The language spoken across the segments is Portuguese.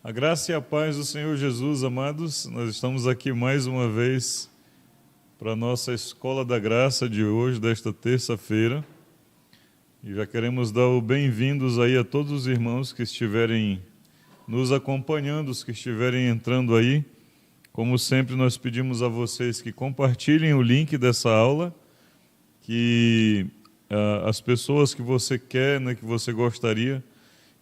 A graça e a paz do Senhor Jesus, amados, nós estamos aqui mais uma vez para a nossa Escola da Graça de hoje, desta terça-feira, e já queremos dar o bem-vindos aí a todos os irmãos que estiverem nos acompanhando, os que estiverem entrando aí. Como sempre, nós pedimos a vocês que compartilhem o link dessa aula, que as pessoas que você quer, né, que você gostaria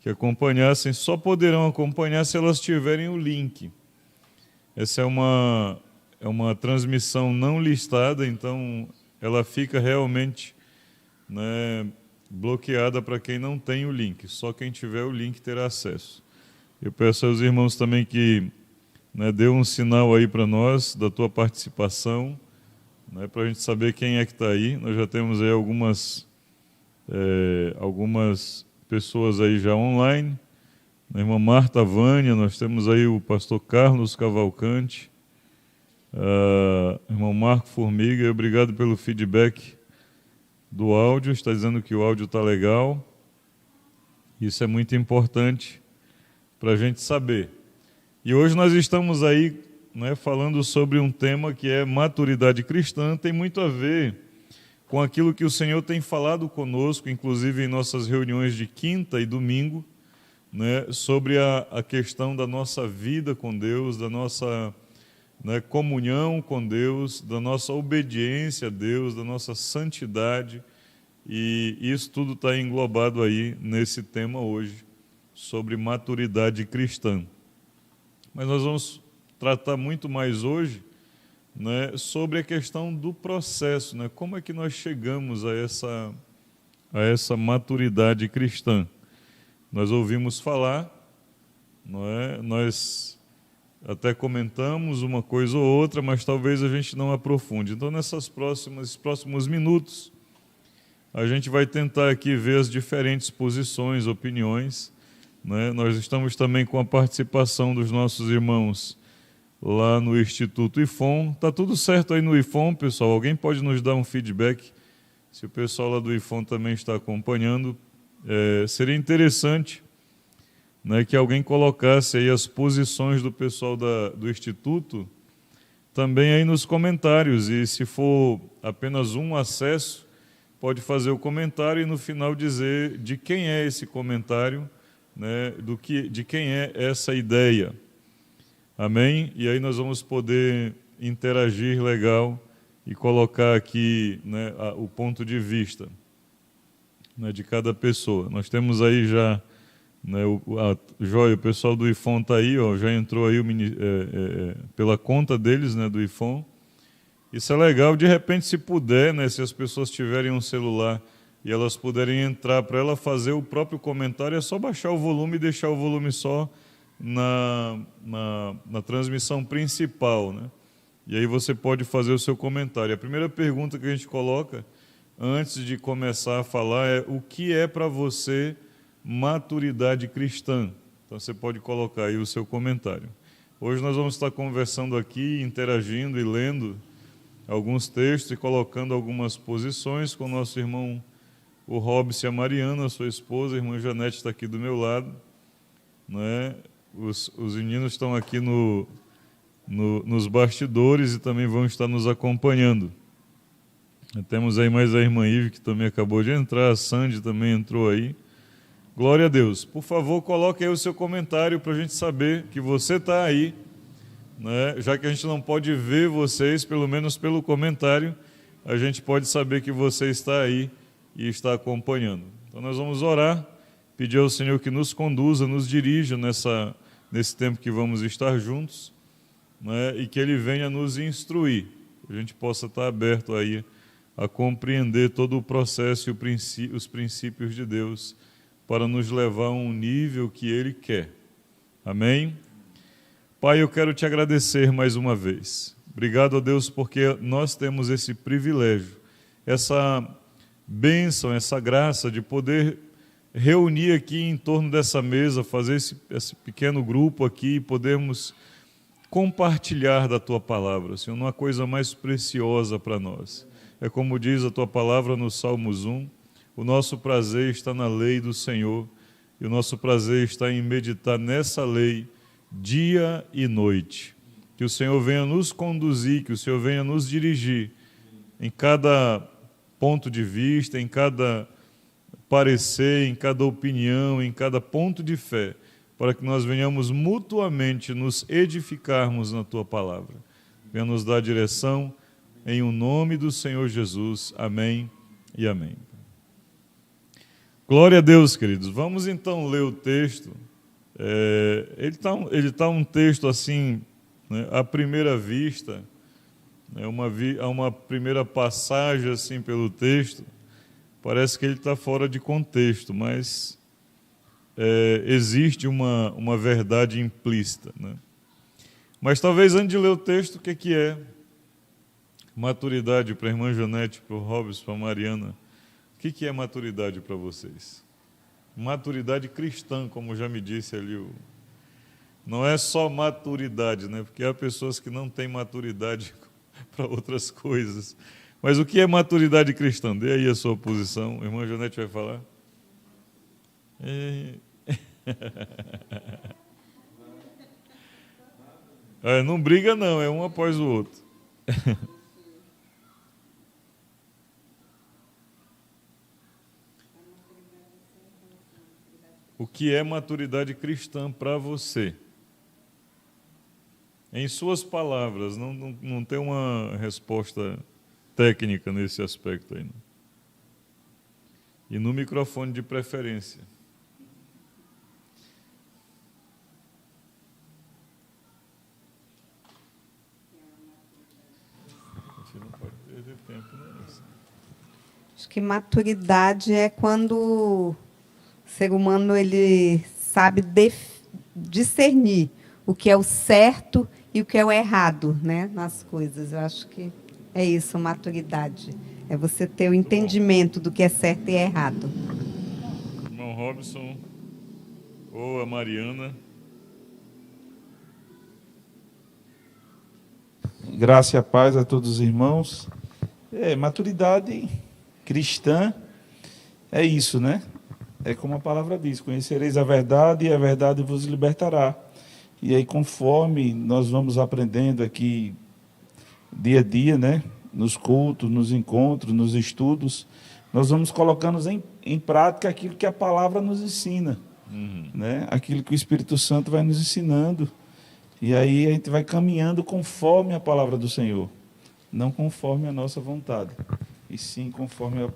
que acompanhassem, só poderão acompanhar se elas tiverem o link. Essa é uma transmissão não listada, então ela fica realmente, né, bloqueada para quem não tem o link. Só quem tiver o link terá acesso. Eu peço aos irmãos também que, né, dê um sinal aí para nós da tua participação, né, para a gente saber quem é que está aí. Nós já temos aí algumas pessoas aí já online. A irmã Marta Vânia, nós temos aí o pastor Carlos Cavalcante, irmão Marco Formiga, obrigado pelo feedback do áudio, está dizendo que o áudio está legal. Isso é muito importante, para a gente saber. E hoje nós estamos aí, né, falando sobre um tema que é maturidade cristã, tem muito a ver com aquilo que o Senhor tem falado conosco, inclusive em nossas reuniões de quinta e domingo, né, sobre a questão da nossa vida com Deus, da nossa, né, comunhão com Deus, da nossa obediência a Deus, da nossa santidade, e isso tudo está englobado aí nesse tema hoje, sobre maturidade cristã. Mas nós vamos tratar muito mais hoje, né, sobre a questão do processo, né, como é que nós chegamos a essa maturidade cristã. Nós ouvimos falar, não é? Nós até comentamos uma coisa ou outra, mas talvez a gente não aprofunde. Então, nesses próximos minutos, a gente vai tentar aqui ver as diferentes posições, opiniões, né? Nós estamos também com a participação dos nossos irmãos lá no Instituto IFOM. Está tudo certo aí no IFOM, pessoal? Alguém pode nos dar um feedback? Se o pessoal lá do IFOM também está acompanhando, seria interessante, né, que alguém colocasse aí as posições do pessoal do Instituto também aí nos comentários. E se for apenas um acesso, pode fazer o comentário e no final dizer de quem é esse comentário, né, de quem é essa ideia. Amém? E aí nós vamos poder interagir legal e colocar aqui, né, o ponto de vista, né, de cada pessoa. Nós temos aí já, né, Joia, o pessoal do IFOM está aí, ó, já entrou aí pela conta deles, né, do IFOM. Isso é legal, de repente, se puder, né, se as pessoas tiverem um celular e elas puderem entrar para ela fazer o próprio comentário, é só baixar o volume e deixar o volume só na transmissão principal, né? E aí você pode fazer o seu comentário. A primeira pergunta que a gente coloca antes de começar a falar é: o que é para você maturidade cristã? Então você pode colocar aí o seu comentário. Hoje nós vamos estar conversando aqui, interagindo e lendo alguns textos e colocando algumas posições com o nosso irmão, o Robson e a Mariana, a sua esposa. A irmã Janete está aqui do meu lado, né? Os meninos estão aqui nos bastidores e também vão estar nos acompanhando. Temos aí mais a irmã Ive, que também acabou de entrar, a Sandy também entrou aí. Glória a Deus. Por favor, coloque aí o seu comentário para a gente saber que você está aí, né? Já que a gente não pode ver vocês, pelo menos pelo comentário, a gente pode saber que você está aí e está acompanhando. Então nós vamos orar, pedir ao Senhor que nos conduza, nos dirija nesse tempo que vamos estar juntos, né? E que Ele venha nos instruir, que a gente possa estar aberto aí a compreender todo o processo e os princípios de Deus para nos levar a um nível que Ele quer. Amém? Pai, eu quero te agradecer mais uma vez. Obrigado a Deus porque nós temos esse privilégio, essa bênção, essa graça de poder reunir aqui em torno dessa mesa, fazer esse pequeno grupo aqui e podermos compartilhar da Tua Palavra. Senhor, não há coisa mais preciosa para nós. É como diz a Tua Palavra no Salmos 1, o nosso prazer está na lei do Senhor e o nosso prazer está em meditar nessa lei dia e noite. Que o Senhor venha nos conduzir, que o Senhor venha nos dirigir em cada ponto de vista, em cada parecer, em cada opinião, em cada ponto de fé, para que nós venhamos mutuamente nos edificarmos na Tua Palavra. Venha nos dar direção, em o nome do Senhor Jesus. Amém e amém. Glória a Deus, queridos. Vamos então ler o texto. Ele tá um texto assim, né, à primeira vista, né, uma primeira passagem assim pelo texto, parece que ele está fora de contexto, mas existe uma verdade implícita, né? Mas talvez antes de ler o texto, o que é maturidade para a irmã Janete, para o Robson, para a Mariana? O que é maturidade para vocês? Maturidade cristã, como já me disse ali. Não é só maturidade, né? Porque há pessoas que não têm maturidade para outras coisas. Mas o que é maturidade cristã? Dê aí a sua posição. A irmã Janete vai falar. Não briga não, é um após o outro. O que é maturidade cristã para você? Em suas palavras, não tem uma resposta técnica nesse aspecto aí. Não. E no microfone de preferência. Você não pode perder tempo nisso. Acho que maturidade é quando o ser humano ele sabe discernir o que é o certo e o que é o errado, né, nas coisas. Eu acho que é isso, maturidade. É você ter o entendimento do que é certo e errado. Irmão Robson ou a Mariana. Graça e a paz a todos os irmãos. Maturidade cristã é isso, né? É como a palavra diz: conhecereis a verdade e a verdade vos libertará. E aí, conforme nós vamos aprendendo aqui dia a dia, né? Nos cultos, nos encontros, nos estudos, nós vamos colocando em prática aquilo que a palavra nos ensina, né? Aquilo que o Espírito Santo vai nos ensinando. E aí a gente vai caminhando conforme a palavra do Senhor, não conforme a nossa vontade, e sim conforme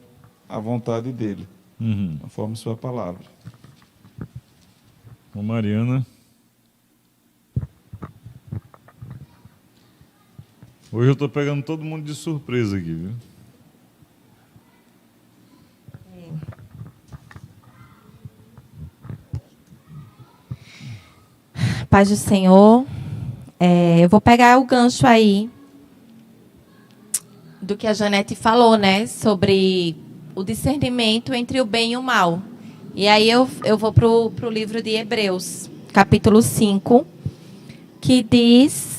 a vontade dele, conforme sua palavra. Ô Mariana. Hoje eu estou pegando todo mundo de surpresa aqui, viu? Paz do Senhor. Eu vou pegar o gancho aí do que a Janete falou, né? Sobre o discernimento entre o bem e o mal. E aí eu vou para o livro de Hebreus, capítulo 5, que diz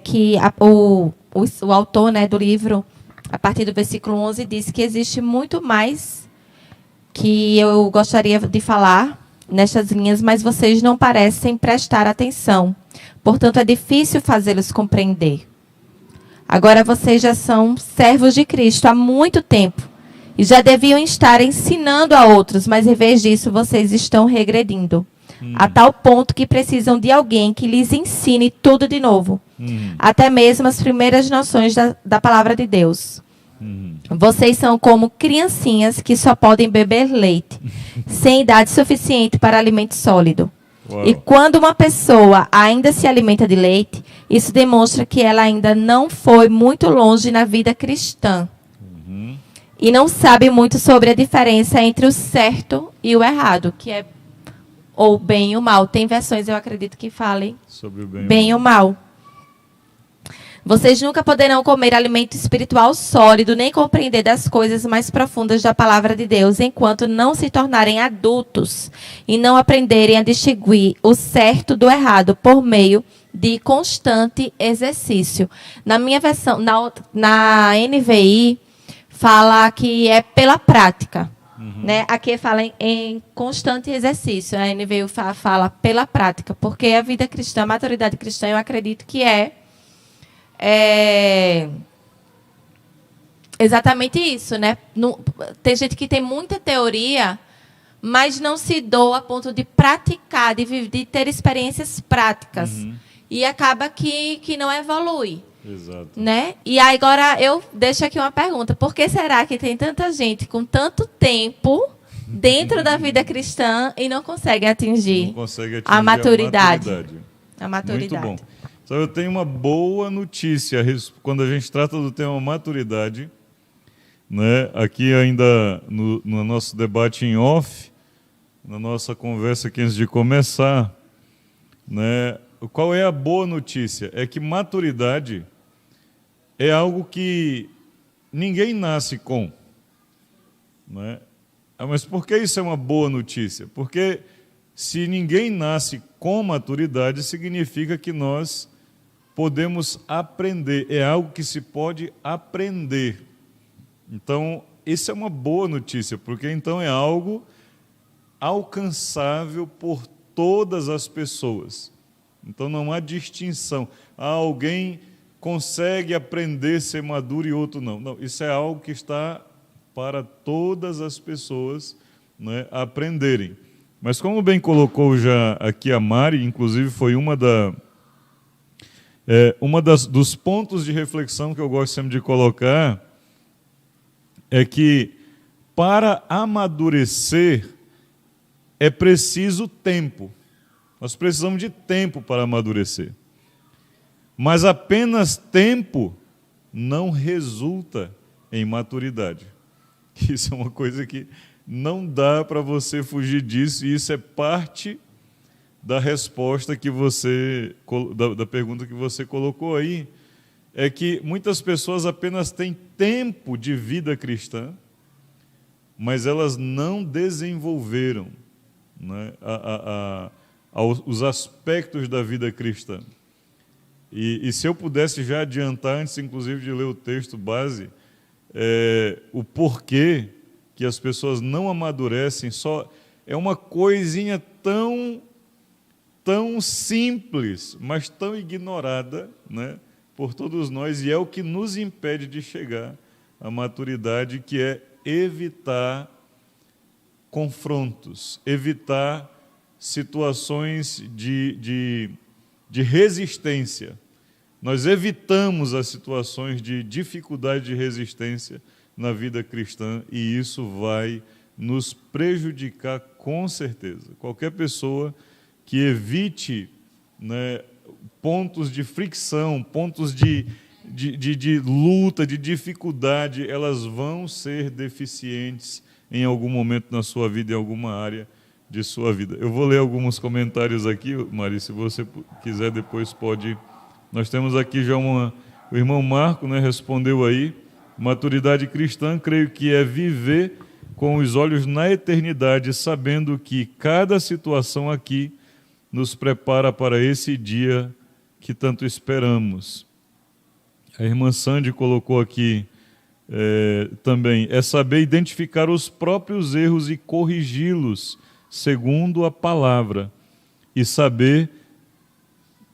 que o autor, né, do livro, a partir do versículo 11, diz que existe muito mais que eu gostaria de falar nestas linhas, mas vocês não parecem prestar atenção. Portanto, é difícil fazê-los compreender. Agora vocês já são servos de Cristo há muito tempo e já deviam estar ensinando a outros, mas em vez disso vocês estão regredindo. A tal ponto que precisam de alguém que lhes ensine tudo de novo. Até mesmo as primeiras noções da palavra de Deus. Vocês são como criancinhas que só podem beber leite, sem idade suficiente para alimento sólido. Uau. E quando uma pessoa ainda se alimenta de leite, isso demonstra que ela ainda não foi muito longe na vida cristã. E não sabe muito sobre a diferença entre o certo e o errado, que é ou bem e o mal. Tem versões, eu acredito, que falem Sobre o bem e o mal. Vocês nunca poderão comer alimento espiritual sólido, nem compreender das coisas mais profundas da palavra de Deus, enquanto não se tornarem adultos e não aprenderem a distinguir o certo do errado por meio de constante exercício. Na minha versão, na NVI, fala que é pela prática. Né? Aqui fala em constante exercício. A NVI fala pela prática, porque a vida cristã, a maturidade cristã, eu acredito que é exatamente isso, né? Tem gente que tem muita teoria, mas não se doa a ponto de praticar, de ter experiências práticas. E acaba que não evolui. Exato. Né? E aí, agora eu deixo aqui uma pergunta. Por que será que tem tanta gente com tanto tempo dentro da vida cristã e não consegue atingir, a maturidade? A maturidade. Muito bom. Só eu tenho uma boa notícia quando a gente trata do tema maturidade, né? Aqui ainda no nosso debate em off, na nossa conversa aqui antes de começar, né? Qual é a boa notícia? É que maturidade é algo que ninguém nasce com, né? Mas por que isso é uma boa notícia? Porque se ninguém nasce com maturidade, significa que nós podemos aprender. É algo que se pode aprender. Então, isso é uma boa notícia, porque então é algo alcançável por todas as pessoas. Então não há distinção. Alguém consegue aprender a ser maduro e outro não. Não, isso é algo que está para todas as pessoas, né, aprenderem. Mas como bem colocou já aqui a Mari, inclusive foi dos pontos de reflexão que eu gosto sempre de colocar, é que para amadurecer é preciso tempo. Nós precisamos de tempo para amadurecer. Mas apenas tempo não resulta em maturidade. Isso é uma coisa que não dá para você fugir disso, e isso é parte da resposta que da pergunta que você colocou aí, é que muitas pessoas apenas têm tempo de vida cristã, mas elas não desenvolveram, né, os aspectos da vida cristã. E se eu pudesse já adiantar, antes inclusive de ler o texto base, o porquê que as pessoas não amadurecem, só é uma coisinha tão simples, mas tão ignorada, né, por todos nós, e é o que nos impede de chegar à maturidade, que é evitar confrontos, evitar situações de resistência. Nós evitamos as situações de dificuldade de resistência na vida cristã, e isso vai nos prejudicar com certeza. Qualquer pessoa que evite, né, pontos de fricção, pontos de luta, de dificuldade, elas vão ser deficientes em algum momento na sua vida, em alguma área de sua vida. Eu vou ler alguns comentários aqui, Mari, se você quiser depois pode. Nós temos aqui já o irmão Marco, né, respondeu aí, maturidade cristã, creio que é viver com os olhos na eternidade, sabendo que cada situação aqui nos prepara para esse dia que tanto esperamos. A irmã Sandy colocou aqui também, é saber identificar os próprios erros e corrigi-los segundo a palavra, e saber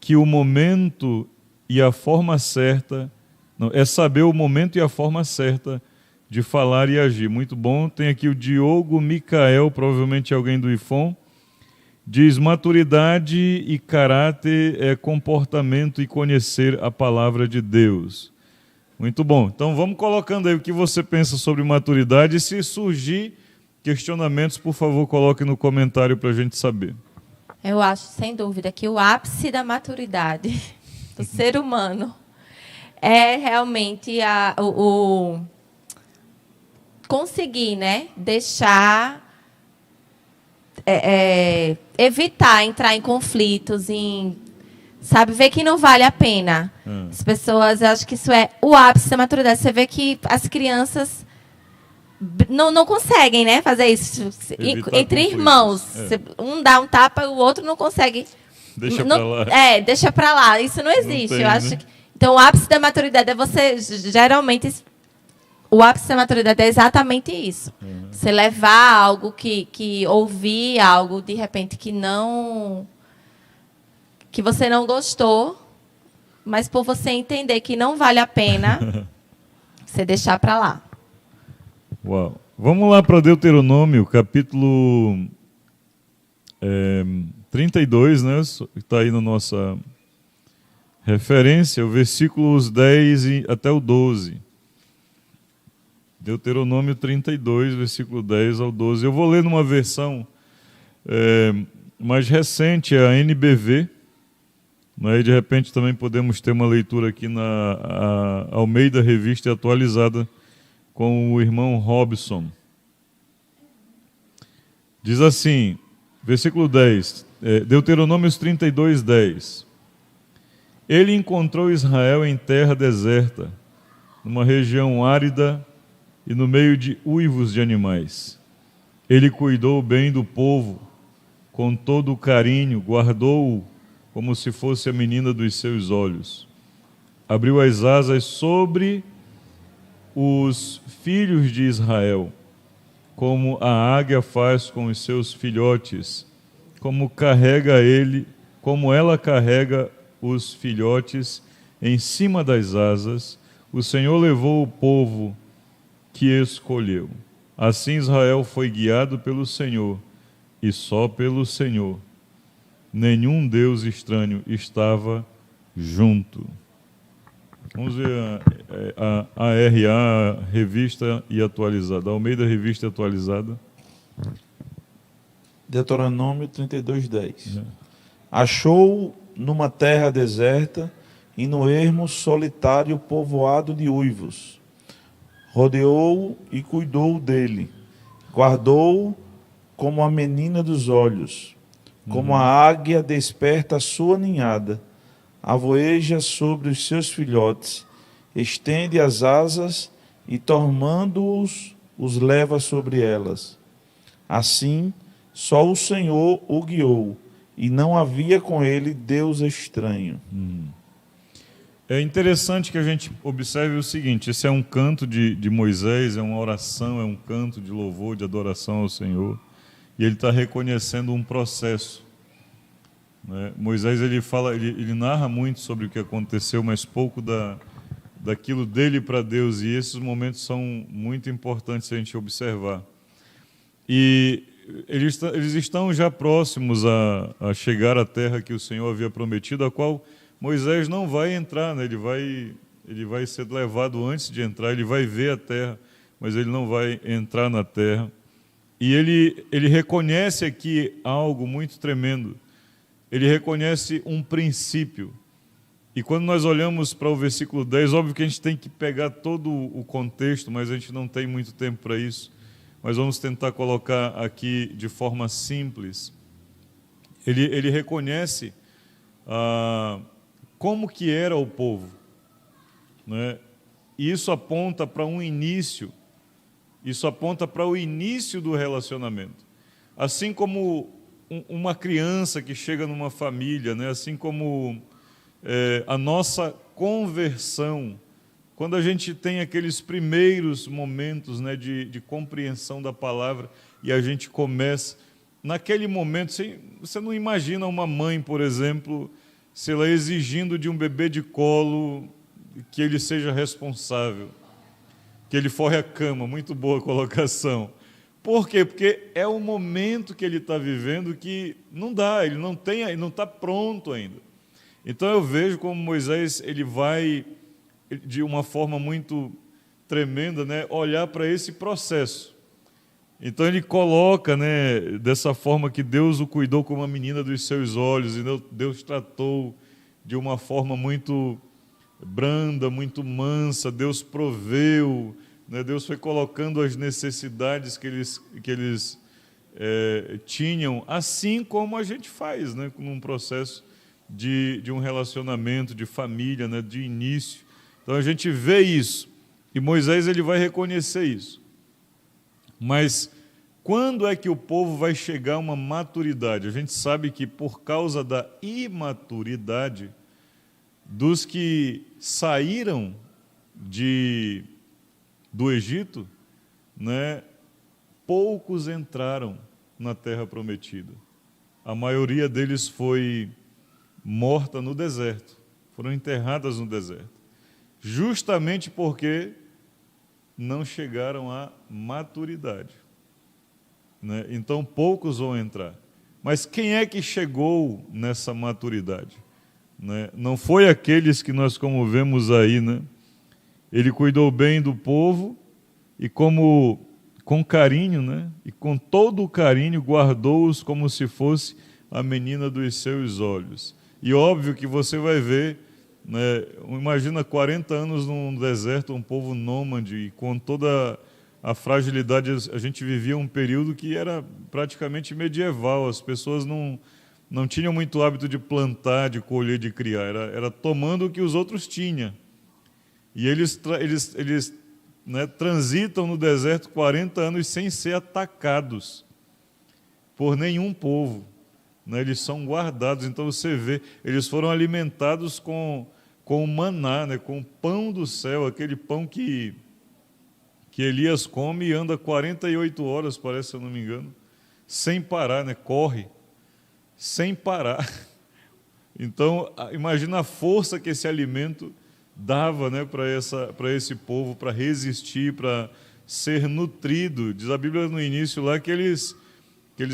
que o momento e a forma certa, é saber o momento e a forma certa de falar e agir. Muito bom. Tem aqui o Diogo Micael, provavelmente alguém do IFOM, diz: maturidade e caráter é comportamento e conhecer a palavra de Deus. Muito bom. Então vamos colocando aí o que você pensa sobre maturidade, e se surgir questionamentos, por favor, coloque no comentário para a gente saber. Eu acho, sem dúvida, que o ápice da maturidade do ser humano é realmente o conseguir, né, deixar, evitar entrar em conflitos, sabe, ver que não vale a pena. As pessoas, eu acho que isso é o ápice da maturidade. Você vê que as crianças não conseguem, né, fazer isso entre irmãos. Um dá um tapa, o outro não consegue. Deixa para lá. Deixa para lá. Isso não existe. Não tem, eu acho né? que, então, o ápice da maturidade é você, geralmente, o ápice da maturidade é exatamente isso. Você levar algo que ouvir algo, de repente, que você não gostou, mas por você entender que não vale a pena, você deixar para lá. Uau. Vamos lá para Deuteronômio, capítulo 32, né? Está aí na nossa referência, o versículos 10 até o 12. Deuteronômio 32, versículo 10 ao 12. Eu vou ler numa versão mais recente, a NBV. Né? E de repente também podemos ter uma leitura aqui na Almeida Revista Atualizada com o irmão Robson. Diz assim, versículo 10, Deuteronômio 32, 10. Ele encontrou Israel em terra deserta, numa região árida e no meio de uivos de animais. Ele cuidou bem do povo, com todo o carinho, guardou-o como se fosse a menina dos seus olhos. Abriu as asas sobre os filhos de Israel, como a águia faz com os seus filhotes, como carrega ele como ela carrega os filhotes em cima das asas, o Senhor levou o povo que escolheu. Assim Israel foi guiado pelo Senhor, e só pelo Senhor. Nenhum Deus estranho estava junto. Vamos ver a ARA, Revista e Atualizada. Almeida, Revista e Atualizada. Deuteronômio 32:10. Achou numa terra deserta e no ermo solitário povoado de uivos. Rodeou-o e cuidou dele. Guardou-o como a menina dos olhos. Como a águia desperta a sua ninhada. Avoeja sobre os seus filhotes. Estende as asas e, tomando-os, os leva sobre elas. Assim, só o Senhor o guiou, e não havia com ele Deus estranho. É interessante que a gente observe o seguinte: esse é um canto de Moisés, é uma oração, é um canto de louvor, de adoração ao Senhor, e ele está reconhecendo um processo, né? Moisés ele narra muito sobre o que aconteceu, mas pouco daquilo dele para Deus, e esses momentos são muito importantes a gente observar. E eles estão já próximos a chegar à terra que o Senhor havia prometido, a qual Moisés não vai entrar, né? Ele vai ser levado antes de entrar, ele vai ver a terra, mas ele não vai entrar na terra. E ele reconhece aqui algo muito tremendo. Ele reconhece um princípio. E quando nós olhamos para o versículo 10, óbvio que a gente tem que pegar todo o contexto, mas a gente não tem muito tempo para isso. Mas vamos tentar colocar aqui de forma simples. Ele reconhece como que era o povo, né? E isso aponta para um início, isso aponta para o início do relacionamento. Assim como uma criança que chega numa família, né? Assim como a nossa conversão, quando a gente tem aqueles primeiros momentos, né, de compreensão da palavra, e a gente começa, naquele momento, você não imagina uma mãe, por exemplo, se ela exigindo de um bebê de colo que ele seja responsável, que ele forre a cama. Muito boa colocação. Por quê? Porque é o momento que ele está vivendo que não dá, ele não está pronto ainda. Então eu vejo como Moisés ele vai, de uma forma muito tremenda, né, olhar para esse processo. Então ele coloca, né, dessa forma que Deus o cuidou como a menina dos seus olhos, e Deus tratou de uma forma muito branda, muito mansa, Deus proveu, né, Deus foi colocando as necessidades que eles tinham, assim como a gente faz, né, num processo de um relacionamento, de família, né, de início. Então a gente vê isso, e Moisés ele vai reconhecer isso. Mas quando é que o povo vai chegar a uma maturidade? A gente sabe que por causa da imaturidade dos que saíram do Egito, né, poucos entraram na terra prometida. A maioria deles foi morta no deserto, foram enterradas no deserto, justamente porque não chegaram à maturidade, né? Então poucos vão entrar. Mas quem é que chegou nessa maturidade, né? Não foi aqueles que nós, como vemos aí, né? Ele cuidou bem do povo e com carinho, né? E com todo o carinho guardou-os como se fosse a menina dos seus olhos. E óbvio que você vai ver, né, imagina 40 anos num deserto, um povo nômade, e com toda a fragilidade. A gente vivia um período que era praticamente medieval, as pessoas não tinham muito hábito de plantar, de colher, de criar, era tomando o que os outros tinham. E eles né, transitam no deserto 40 anos sem ser atacados por nenhum povo, né? Eles são guardados. Então você vê, eles foram alimentados com o maná, né, com o pão do céu, aquele pão que Elias come e anda 48 horas, parece, se eu não me engano, sem parar, né, corre sem parar. Então, imagina a força que esse alimento dava, né, para esse povo, para resistir, para ser nutrido. Diz a Bíblia no início lá que eles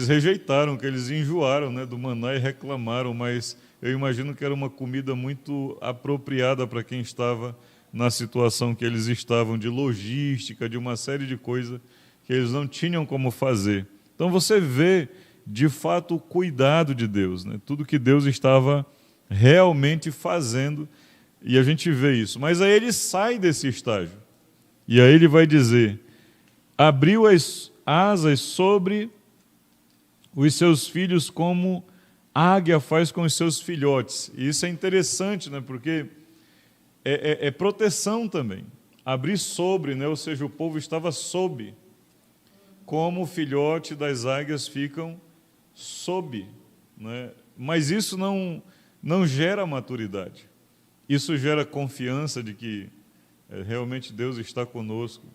rejeitaram, que eles enjoaram, né, do maná e reclamaram, mas eu imagino que era uma comida muito apropriada para quem estava na situação que eles estavam, de logística, de uma série de coisas que eles não tinham como fazer. Então você vê, de fato, o cuidado de Deus, né? Tudo que Deus estava realmente fazendo, e a gente vê isso. Mas aí ele sai desse estágio, e aí ele vai dizer: abriu as asas sobre os seus filhos como a águia faz com os seus filhotes. E isso é interessante, né? Porque é proteção também. Abrir sobre, né? Ou seja, o povo estava sob, como o filhote das águias ficam sob, né? Mas isso não gera maturidade. Isso gera confiança de que realmente Deus está conosco,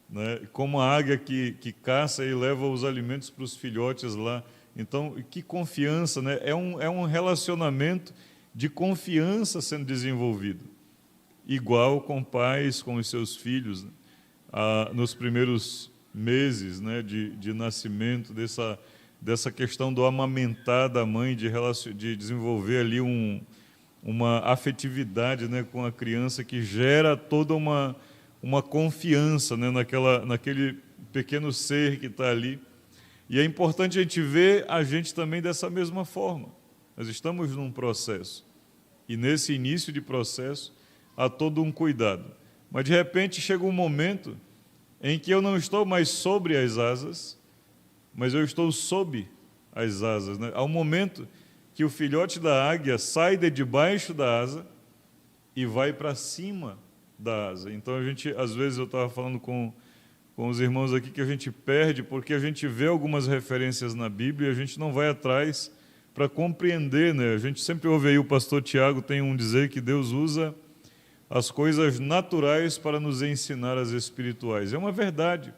né? Como a águia que caça e leva os alimentos para os filhotes lá. Então, que confiança, né? É um relacionamento de confiança sendo desenvolvido, igual com pais, com os seus filhos, né? Nos primeiros meses, né, de nascimento, dessa questão do amamentar da mãe, de desenvolver ali uma afetividade, né, com a criança, que gera toda uma confiança, né, naquele pequeno ser que está ali. E é importante a gente ver a gente também dessa mesma forma. Nós estamos num processo, e nesse início de processo há todo um cuidado. Mas de repente chega um momento em que eu não estou mais sobre as asas, mas eu estou sob as asas, né? Há um momento que o filhote da águia sai de debaixo da asa e vai para cima da asa. Então às vezes eu estava falando com os irmãos aqui que a gente perde porque a gente vê algumas referências na Bíblia e a gente não vai atrás para compreender, né? A gente sempre ouve aí o pastor Tiago tem um dizer que Deus usa as coisas naturais para nos ensinar as espirituais. É uma verdade.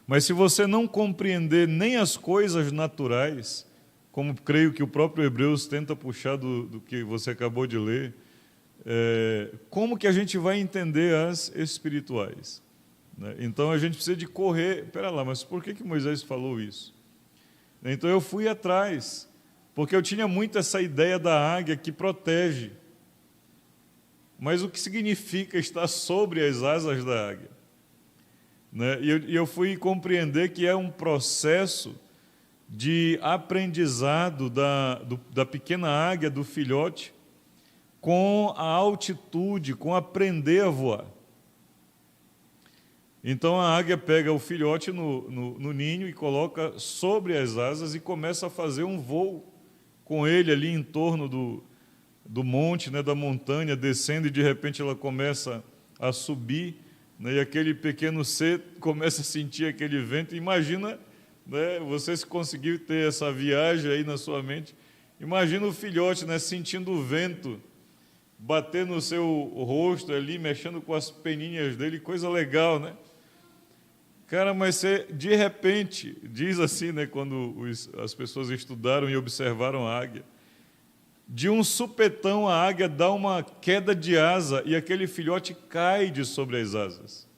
Mas se você não compreender nem as coisas naturais, como creio que o próprio Hebreus tenta puxar do que você acabou de ler, como que a gente vai entender as espirituais? Né? Então a gente precisa de correr. Espera lá, mas por que Moisés falou isso? Então eu fui atrás, porque eu tinha muito essa ideia da águia que protege. Mas o que significa estar sobre as asas da águia? Né? E eu fui compreender que é um processo de aprendizado da pequena águia, do filhote, com a altitude, com aprender a voar. Então a águia pega o filhote no ninho e coloca sobre as asas e começa a fazer um voo com ele ali em torno do monte, né, da montanha, descendo, e de repente ela começa a subir, né, e aquele pequeno ser começa a sentir aquele vento. Imagina, né, você se conseguir ter essa viagem aí na sua mente, imagina o filhote, né, sentindo o vento bater no seu rosto ali, mexendo com as peninhas dele, coisa legal, né? Cara, mas você, de repente, diz assim, né, quando as pessoas estudaram e observaram a águia, de um supetão a águia dá uma queda de asa e aquele filhote cai de sobre as asas.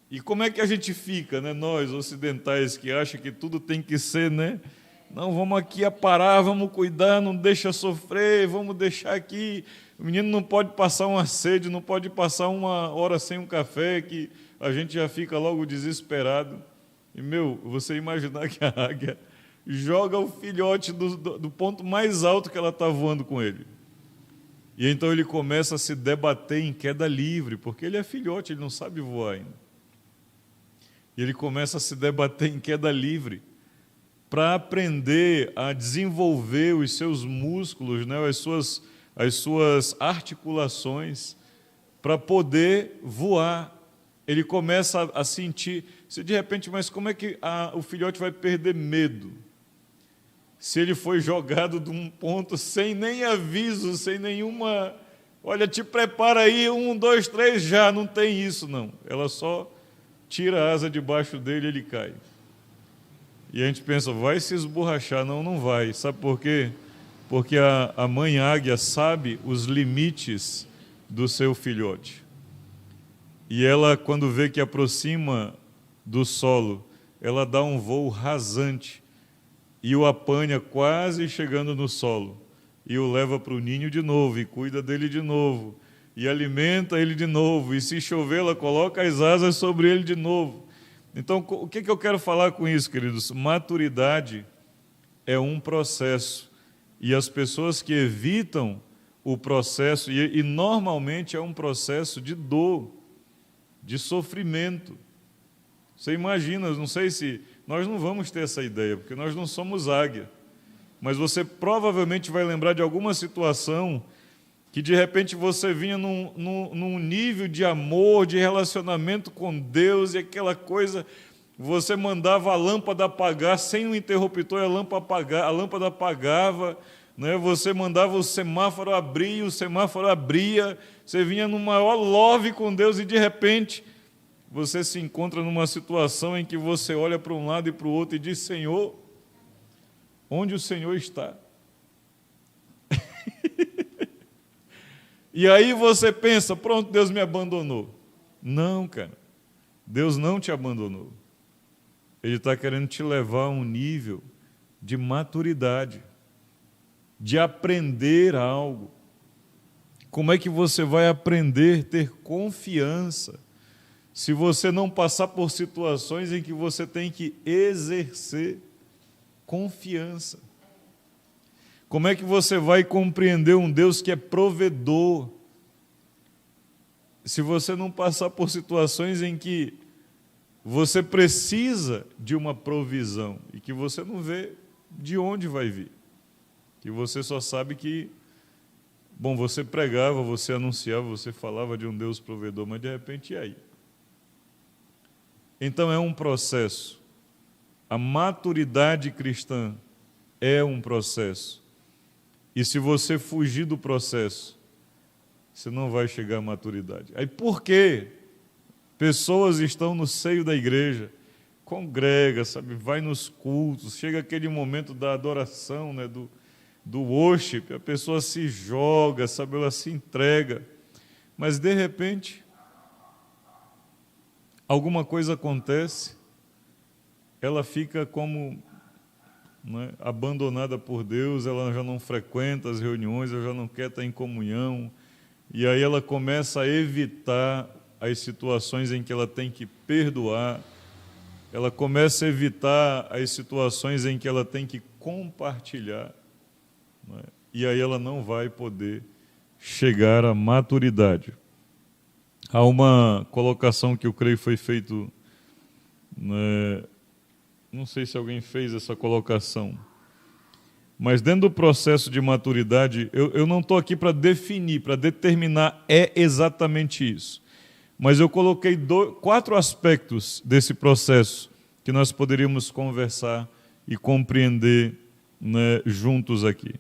E como é que a gente fica, né, nós ocidentais que acham que tudo tem que ser, né? Não, vamos aqui parar, vamos cuidar, não deixa sofrer, vamos deixar aqui. O menino não pode passar uma sede, não pode passar uma hora sem um café, que a gente já fica logo desesperado. E, você imaginar que a águia joga o filhote do ponto mais alto que ela está voando com ele. E então ele começa a se debater em queda livre, porque ele é filhote, ele não sabe voar ainda. E ele começa a se debater em queda livre para aprender a desenvolver os seus músculos, né, as suas articulações, para poder voar. Ele começa a sentir, se de repente, mas como é que o filhote vai perder medo? Se ele foi jogado de um ponto sem nem aviso, sem nenhuma... Olha, te prepara aí, 1, 2, 3, já, não tem isso, não. Ela só tira a asa debaixo dele e ele cai. E a gente pensa, vai se esborrachar. Não, não vai. Sabe por quê? porque a mãe águia sabe os limites do seu filhote. E ela, quando vê que aproxima do solo, ela dá um voo rasante e o apanha quase chegando no solo. E o leva para o ninho de novo, e cuida dele de novo, e alimenta ele de novo, e se chover, ela coloca as asas sobre ele de novo. Então, o que eu quero falar com isso, queridos? Maturidade é um processo, e as pessoas que evitam o processo, e normalmente é um processo de dor, de sofrimento. Você imagina, não sei se... Nós não vamos ter essa ideia, porque nós não somos águia. Mas você provavelmente vai lembrar de alguma situação que, de repente, você vinha num nível de amor, de relacionamento com Deus, e aquela coisa, você mandava a lâmpada apagar, sem um interruptor, a lâmpada apagava, né? Você mandava o semáforo abrir, e o semáforo abria, você vinha no maior love com Deus, e, de repente, você se encontra numa situação em que você olha para um lado e para o outro e diz: Senhor, onde o Senhor está? E aí você pensa: pronto, Deus me abandonou. Não, cara, Deus não te abandonou. Ele está querendo te levar a um nível de maturidade, de aprender algo. Como é que você vai aprender a ter confiança se você não passar por situações em que você tem que exercer confiança? Como é que você vai compreender um Deus que é provedor se você não passar por situações em que você precisa de uma provisão e que você não vê de onde vai vir? Que você só sabe que, bom, você pregava, você anunciava, você falava de um Deus provedor, mas de repente, e aí? Então é um processo. A maturidade cristã é um processo. E se você fugir do processo, você não vai chegar à maturidade. Aí por quê? Pessoas estão no seio da igreja, congrega, sabe, vai nos cultos, chega aquele momento da adoração, né, do worship, a pessoa se joga, sabe, ela se entrega, mas de repente alguma coisa acontece, ela fica como, né, abandonada por Deus, ela já não frequenta as reuniões, ela já não quer estar em comunhão, e aí ela começa a evitar as situações em que ela tem que perdoar, ela começa a evitar as situações em que ela tem que compartilhar, né, e aí ela não vai poder chegar à maturidade. Há uma colocação que eu creio foi feito, né, não sei se alguém fez essa colocação, mas dentro do processo de maturidade, eu não estou aqui para definir, para determinar exatamente isso, mas eu coloquei 4 aspectos desse processo que nós poderíamos conversar e compreender, né, juntos aqui.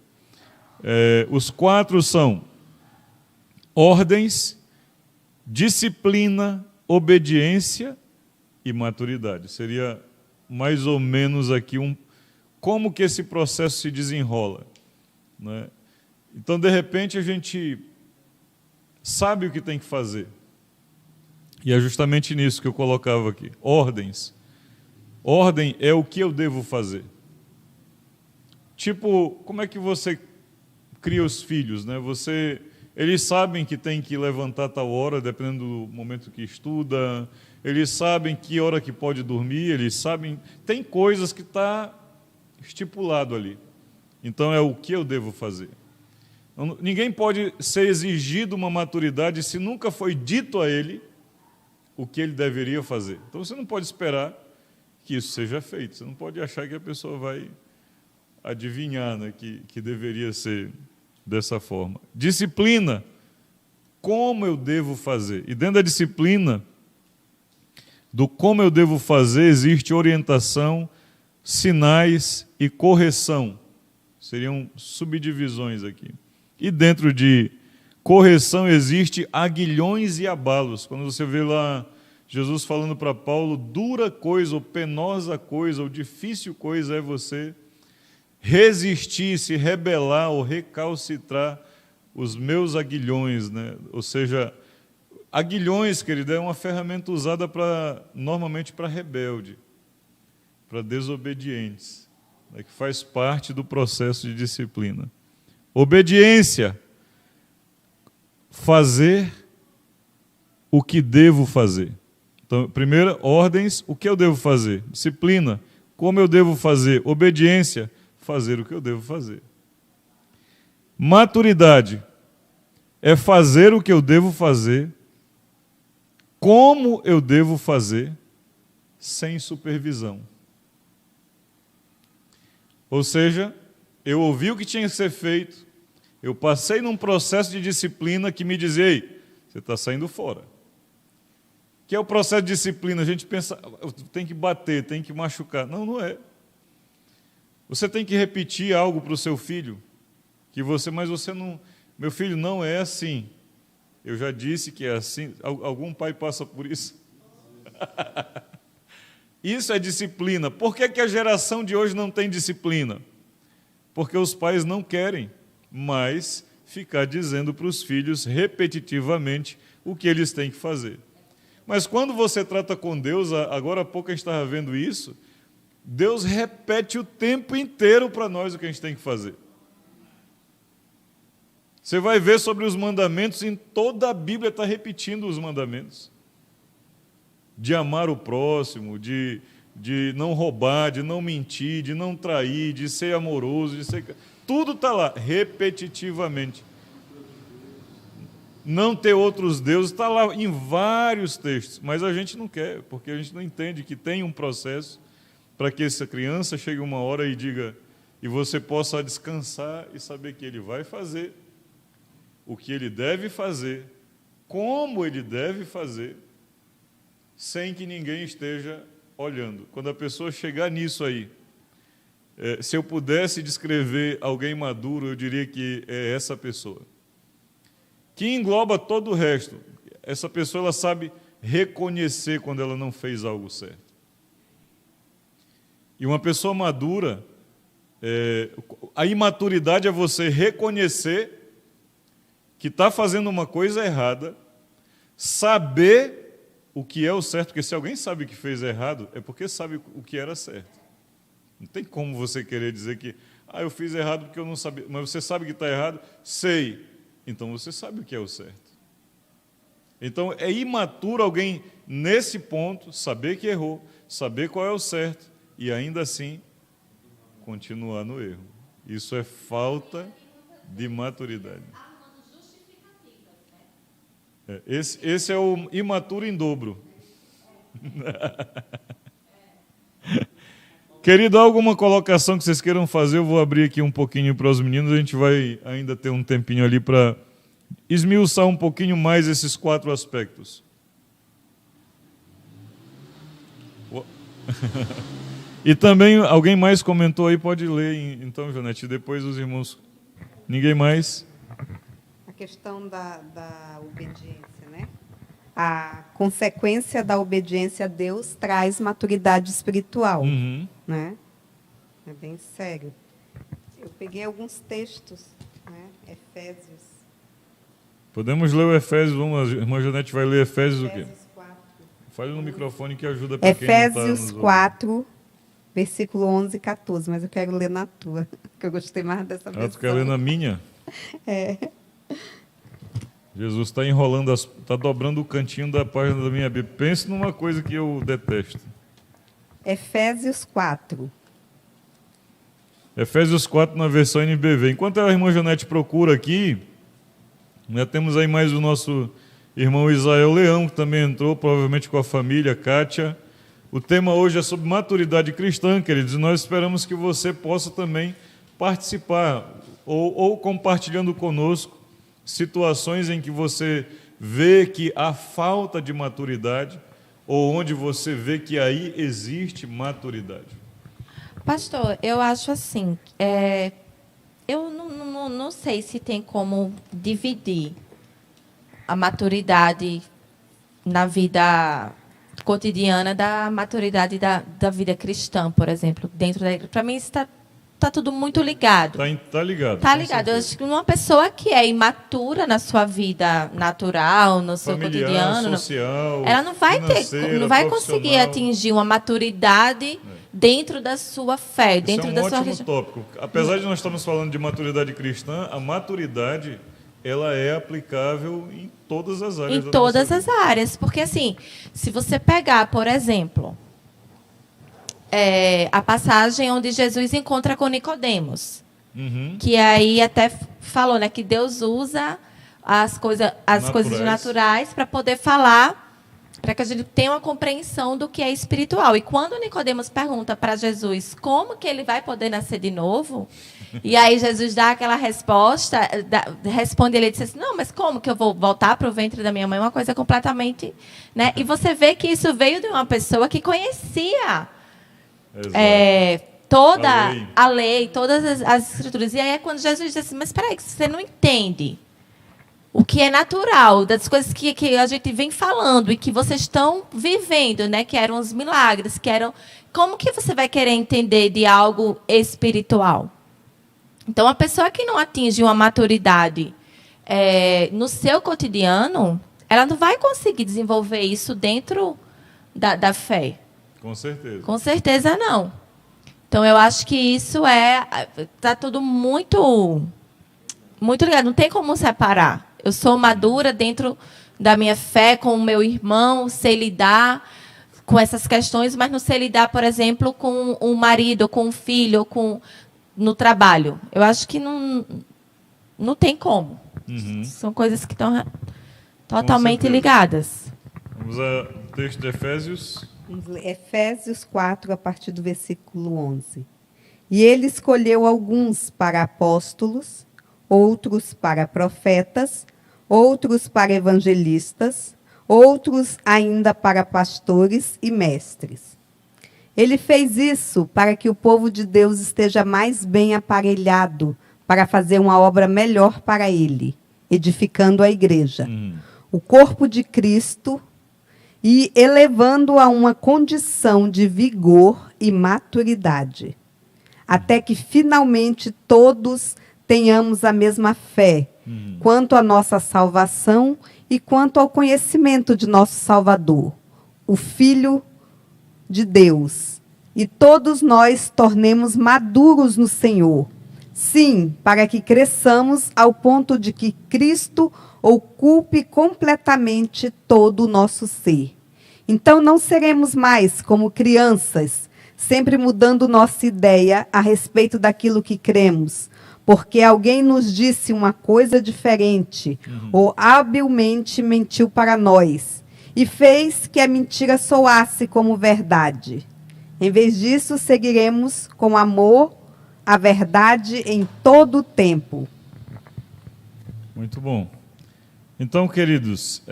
Os 4 são ordens, disciplina, obediência e maturidade. Seria mais ou menos aqui como que esse processo se desenrola, né? Então, de repente, a gente sabe o que tem que fazer. E é justamente nisso que eu colocava aqui. Ordens. Ordem é o que eu devo fazer. Tipo, como é que você cria os filhos, né? Eles sabem que tem que levantar tal hora, dependendo do momento que estuda. Eles sabem que hora que pode dormir. Eles sabem... Tem coisas que está estipulado ali. Então, é o que eu devo fazer. Ninguém pode ser exigido uma maturidade se nunca foi dito a ele o que ele deveria fazer. Então, você não pode esperar que isso seja feito. Você não pode achar que a pessoa vai adivinhar, né, que deveria ser dessa forma. Disciplina. Como eu devo fazer? E dentro da disciplina, do como eu devo fazer, existe orientação, sinais e correção. Seriam subdivisões aqui. E dentro de correção existe aguilhões e abalos. Quando você vê lá Jesus falando para Paulo, dura coisa, ou penosa coisa, ou difícil coisa é você resistir, se rebelar ou recalcitrar os meus aguilhões, né? Ou seja, aguilhões, querido, é uma ferramenta usada normalmente para rebelde, para desobedientes, né? Que faz parte do processo de disciplina. Obediência, fazer o que devo fazer. Então, primeiro, ordens, o que eu devo fazer. Disciplina, como eu devo fazer. Obediência, fazer o que eu devo fazer. Maturidade é fazer o que eu devo fazer, como eu devo fazer, sem supervisão. Ou seja, eu ouvi o que tinha que ser feito, eu passei num processo de disciplina que me dizia: ei, você está saindo fora. Que é o processo de disciplina, a gente pensa, tem que bater, tem que machucar. Não, não é. Você tem que repetir algo para o seu filho, mas você não... Meu filho, não é assim. Eu já disse que é assim. Algum pai passa por isso? Isso é disciplina. Por que a geração de hoje não tem disciplina? Porque os pais não querem mais ficar dizendo para os filhos repetitivamente o que eles têm que fazer. Mas quando você trata com Deus, agora há pouco a gente estava vendo isso, Deus repete o tempo inteiro para nós o que a gente tem que fazer. Você vai ver sobre os mandamentos, em toda a Bíblia está repetindo os mandamentos. De amar o próximo, de não roubar, de não mentir, de não trair, de ser amoroso, tudo está lá, repetitivamente. Não ter outros deuses, está lá em vários textos, mas a gente não quer, porque a gente não entende que tem um processo para que essa criança chegue uma hora e diga, e você possa descansar e saber que ele vai fazer o que ele deve fazer, como ele deve fazer, sem que ninguém esteja olhando. Quando a pessoa chegar nisso aí, se eu pudesse descrever alguém maduro, eu diria que é essa pessoa, que engloba todo o resto. Essa pessoa, ela sabe reconhecer quando ela não fez algo certo. E uma pessoa madura, a imaturidade é você reconhecer que está fazendo uma coisa errada, saber o que é o certo, porque se alguém sabe que fez errado, é porque sabe o que era certo. Não tem como você querer dizer que, eu fiz errado porque eu não sabia, mas você sabe que está errado? Sei. Então você sabe o que é o certo. Então é imaturo alguém, nesse ponto, saber que errou, saber qual é o certo e ainda assim continuar no erro. Isso é falta de maturidade. Esse é o imaturo em dobro. Querido, há alguma colocação que vocês queiram fazer? Eu vou abrir aqui um pouquinho para os meninos, a gente vai ainda ter um tempinho ali para esmiuçar um pouquinho mais esses 4 aspectos. E também, alguém mais comentou aí, pode ler então, Jonete, depois os irmãos. Ninguém mais? A questão da obediência, né? A consequência da obediência a Deus traz maturidade espiritual, né? É bem sério. Eu peguei alguns textos, né? Efésios. Podemos ler o Efésios, vamos, a irmã Janete vai ler Efésios o quê? 4. Fale no microfone que ajuda para quem não está nos Efésios 4, versículo 11 e 14, mas eu quero ler na tua, que eu gostei mais dessa versão. Tu quer ler na minha? É. Jesus está enrolando, está dobrando o cantinho da página da minha Bíblia. Pense numa coisa que eu detesto. Efésios 4. Efésios 4 na versão NBV. Enquanto a irmã Janete procura aqui, temos aí mais o nosso irmão Isael Leão, que também entrou, provavelmente com a família, Kátia. O tema hoje é sobre maturidade cristã, queridos, e nós esperamos que você possa também participar, ou compartilhando conosco situações em que você vê que há falta de maturidade, ou onde você vê que aí existe maturidade. Pastor, eu acho assim, eu não sei se tem como dividir a maturidade na vida cotidiana da maturidade da vida cristã, por exemplo, dentro da igreja. Para mim, isso está tá tudo muito ligado. Tá ligado. Tá com ligado. Eu certeza. acho que uma pessoa que é imatura na sua vida natural, no seu Familiar, cotidiano, social, ela não vai financeira, não vai conseguir profissional. atingir uma maturidade dentro da sua fé, Isso dentro é um da sua ótimo religião. tópico. Apesar de nós estarmos falando de maturidade cristã, a maturidade ela é aplicável em todas as áreas Em da todas nossa as vida. áreas. Porque, assim, se você pegar, por exemplo, a passagem onde Jesus encontra com Nicodemos, Uhum. que aí até falou, né, que Deus usa as coisas naturais para poder falar, para que a gente tenha uma compreensão do que é espiritual. E quando Nicodemos pergunta para Jesus como que ele vai poder nascer de novo, e aí Jesus dá aquela resposta, responde ele e diz assim, não, mas como que eu vou voltar para o ventre da minha mãe? Uma coisa completamente... Né? E você vê que isso veio de uma pessoa que conhecia Exato. toda lei. a lei, todas as escrituras. E aí é quando Jesus diz assim, mas espera aí, que você não entende o que é natural, das coisas que a gente vem falando e que vocês estão vivendo, né? Que eram os milagres, que eram... Como que você vai querer entender de algo espiritual? Então, a pessoa que não atinge uma maturidade no seu cotidiano, ela não vai conseguir desenvolver isso dentro da fé. Com certeza. Com certeza não. Então, eu acho que isso está tudo muito, muito ligado. Não tem como separar. Eu sou madura dentro da minha fé com o meu irmão, sei lidar com essas questões, mas não sei lidar, por exemplo, com o marido, com o filho, no trabalho. Eu acho que não tem como. Uhum. São coisas que estão totalmente certeza. ligadas. Vamos ao texto de Efésios. Vamos ler Efésios 4, a partir do versículo 11. E ele escolheu alguns para apóstolos, outros para profetas, outros para evangelistas, outros ainda para pastores e mestres. Ele fez isso para que o povo de Deus esteja mais bem aparelhado para fazer uma obra melhor para ele, edificando a igreja, o corpo de Cristo, e elevando a uma condição de vigor e maturidade, até que finalmente todos tenhamos a mesma fé, quanto à nossa salvação e quanto ao conhecimento de nosso Salvador, o Filho de Deus, e todos nós tornemos maduros no Senhor. Sim, para que cresçamos ao ponto de que Cristo ocupe completamente todo o nosso ser. Então não seremos mais como crianças, sempre mudando nossa ideia a respeito daquilo que cremos, porque alguém nos disse uma coisa diferente, ou habilmente mentiu para nós, e fez que a mentira soasse como verdade. Em vez disso, seguiremos com amor a verdade em todo o tempo. Muito bom. Então, queridos,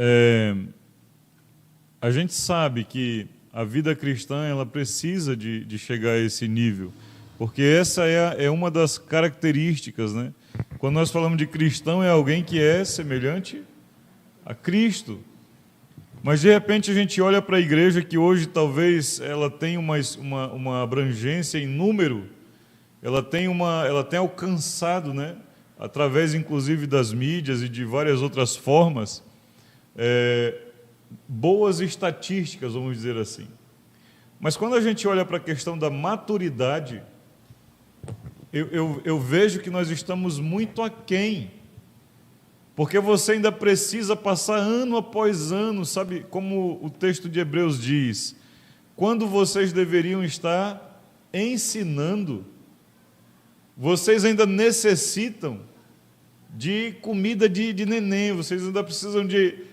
a gente sabe que a vida cristã ela precisa de chegar a esse nível, porque essa é uma das características, né? Quando nós falamos de cristão, é alguém que é semelhante a Cristo. Mas, de repente, a gente olha para a igreja que hoje talvez ela tenha uma abrangência em número, ela tem alcançado, né? Através, inclusive, das mídias e de várias outras formas, boas estatísticas, vamos dizer assim. Mas quando a gente olha para a questão da maturidade, eu vejo que nós estamos muito aquém, porque você ainda precisa passar ano após ano, sabe, como o texto de Hebreus diz, quando vocês deveriam estar ensinando, vocês ainda necessitam de comida de neném, vocês ainda precisam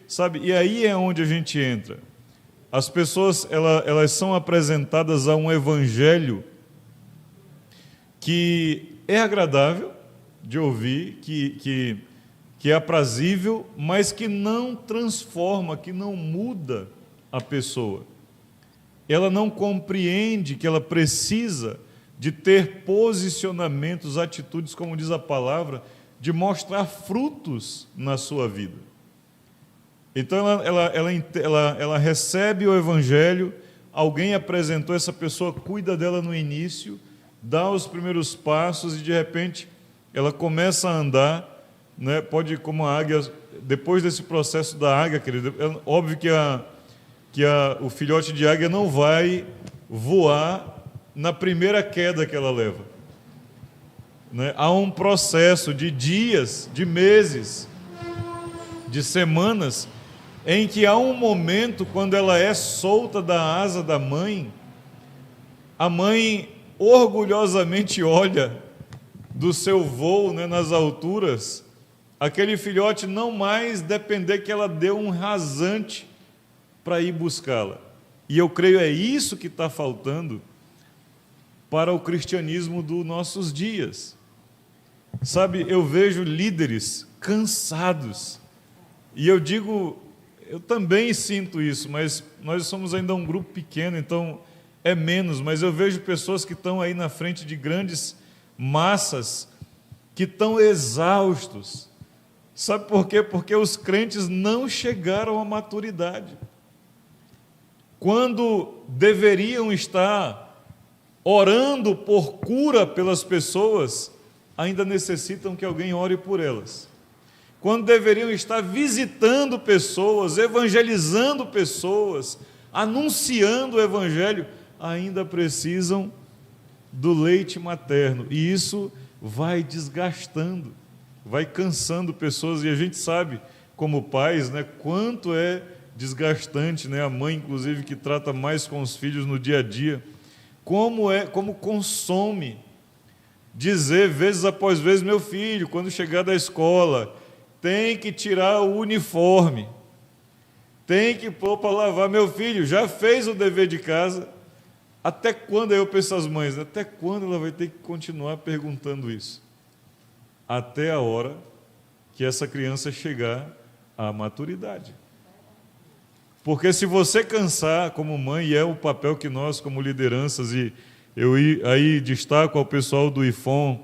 sabe, e aí é onde a gente entra. As pessoas, elas são apresentadas a um evangelho que é agradável de ouvir, que é aprazível, mas que não transforma, que não muda a pessoa. Ela não compreende que ela precisa de ter posicionamentos, atitudes, como diz a palavra, de mostrar frutos na sua vida. Então ela recebe o evangelho, alguém apresentou, essa pessoa cuida dela no início, dá os primeiros passos e, de repente, ela começa a andar, né? Pode, como a águia, depois desse processo da águia, querido, é óbvio que o filhote de águia não vai voar na primeira queda que ela leva, né? Há um processo de dias, de meses, de semanas, em que há um momento, quando ela é solta da asa da mãe, a mãe orgulhosamente olha do seu voo, né, nas alturas, aquele filhote não mais depender que ela dê um rasante para ir buscá-la. E eu creio é isso que está faltando para o cristianismo dos nossos dias. Sabe, eu vejo líderes cansados, e eu digo, eu também sinto isso, mas nós somos ainda um grupo pequeno, então é menos, mas eu vejo pessoas que estão aí na frente de grandes massas, que estão exaustos. Sabe por quê? Porque os crentes não chegaram à maturidade. Quando deveriam estar orando por cura pelas pessoas, ainda necessitam que alguém ore por elas. Quando deveriam estar visitando pessoas, evangelizando pessoas, anunciando o evangelho, ainda precisam do leite materno. E isso vai desgastando, vai cansando pessoas. E a gente sabe, como pais, né, quanto é desgastante, né? A mãe, inclusive, que trata mais com os filhos no dia a dia, como consome dizer, vezes após vezes, meu filho, quando chegar da escola, tem que tirar o uniforme, tem que pôr para lavar. Meu filho, já fez o dever de casa? Até quando, aí eu penso as mães, até quando ela vai ter que continuar perguntando isso? Até a hora que essa criança chegar à maturidade. Porque se você cansar como mãe, e é o papel que nós como lideranças, e eu aí destaco ao pessoal do IFOM,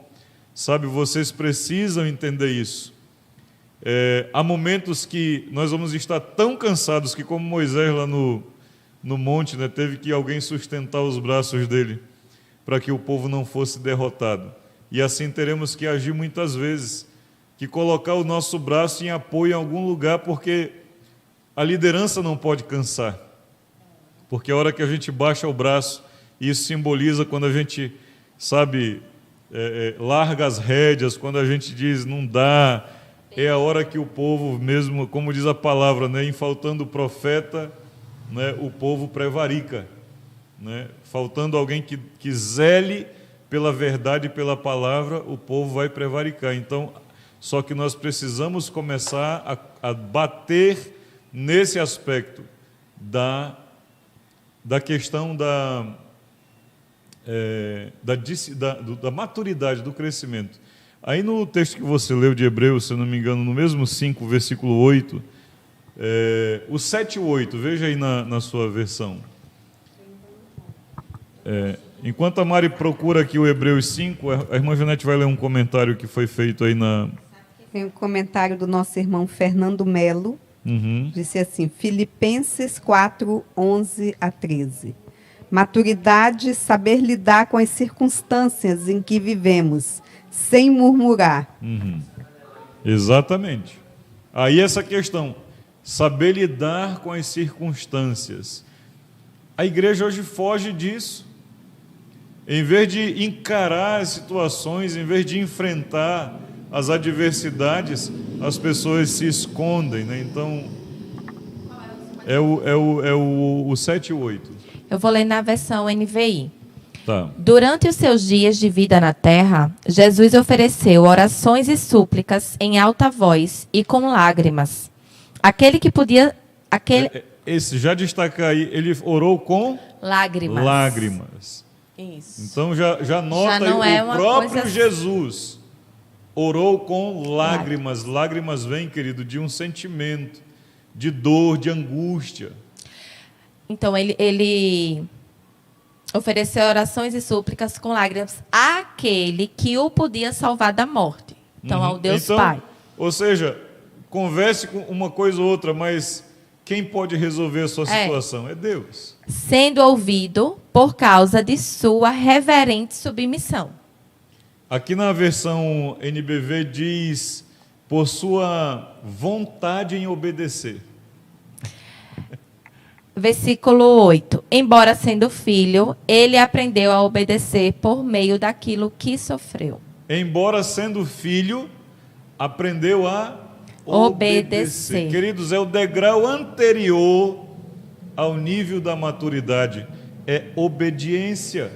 sabe, vocês precisam entender isso. Há momentos que nós vamos estar tão cansados que, como Moisés lá no monte, né, teve que alguém sustentar os braços dele para que o povo não fosse derrotado. E assim teremos que agir muitas vezes, que colocar o nosso braço em apoio em algum lugar, porque a liderança não pode cansar. Porque a hora que a gente baixa o braço, isso simboliza quando a gente, sabe, larga as rédeas, quando a gente diz não dá, é a hora que o povo mesmo, como diz a palavra, né, em faltando o profeta, né, o povo prevarica, né? Faltando alguém que zele pela verdade e pela palavra, o povo vai prevaricar. Então, só que nós precisamos começar a bater nesse aspecto da questão da maturidade, do crescimento. Aí no texto que você leu de Hebreus, se eu não me engano, no mesmo 5, versículo 8, o 7 e 8, veja aí na sua versão. Enquanto a Mari procura aqui o Hebreus 5, a irmã Janete vai ler um comentário que foi feito aí na... Tem um comentário do nosso irmão Fernando Melo, disse assim, Filipenses 4, 11 a 13. Maturidade, saber lidar com as circunstâncias em que vivemos, sem murmurar. Exatamente. Aí essa questão, saber lidar com as circunstâncias. A igreja hoje foge disso. Em vez de encarar as situações, em vez de enfrentar as adversidades, as pessoas se escondem, né? Então, é o 7 e 8. Eu vou ler na versão NVI. Tá. Durante os seus dias de vida na terra, Jesus ofereceu orações e súplicas em alta voz e com lágrimas. Aquele que podia... Esse, já destaca aí, ele orou com lágrimas. Lágrimas. Isso. Então já nota Já não aí, é o uma próprio coisa... Jesus orou com lágrimas. Lágrimas vêm, querido, de um sentimento, de dor, de angústia. Então, ele ofereceu orações e súplicas com lágrimas àquele que o podia salvar da morte. Então, ao Deus Pai. Ou seja, converse com uma coisa ou outra, mas Quem pode resolver a sua situação? É Deus. Sendo ouvido por causa de sua reverente submissão. Aqui na versão NBV diz, por sua vontade em obedecer. Versículo 8. Embora sendo filho, ele aprendeu a obedecer por meio daquilo que sofreu. Embora sendo filho, aprendeu a Obedecer. Queridos, é o degrau anterior ao nível da maturidade. É obediência.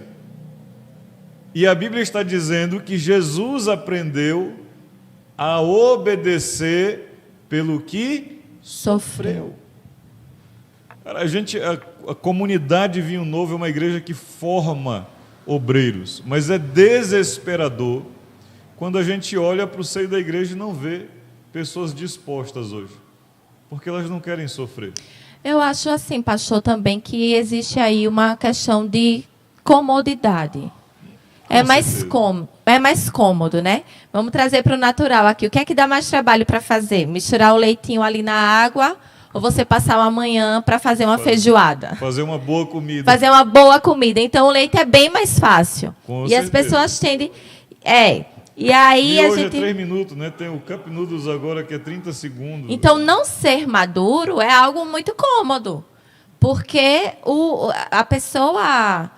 E a Bíblia está dizendo que Jesus aprendeu a obedecer pelo que sofreu. Cara, a comunidade Vinho Novo é uma igreja que forma obreiros, mas é desesperador quando a gente olha para o seio da igreja e não vê pessoas dispostas hoje, porque elas não querem sofrer. Eu acho assim, pastor, também que existe aí uma questão de comodidade. É mais cômodo, né? Vamos trazer para o natural aqui. O que é que dá mais trabalho para fazer? Misturar o leitinho ali na água ou você passar uma manhã para fazer uma feijoada? Fazer uma boa comida. Fazer uma boa comida. Então o leite é bem mais fácil. Com e certeza. as pessoas tendem... E aí E a hoje gente... é 3 minutos, né? Tem o Cup Noodles agora que é 30 segundos. Então, não ser maduro é algo muito cômodo. Porque a pessoa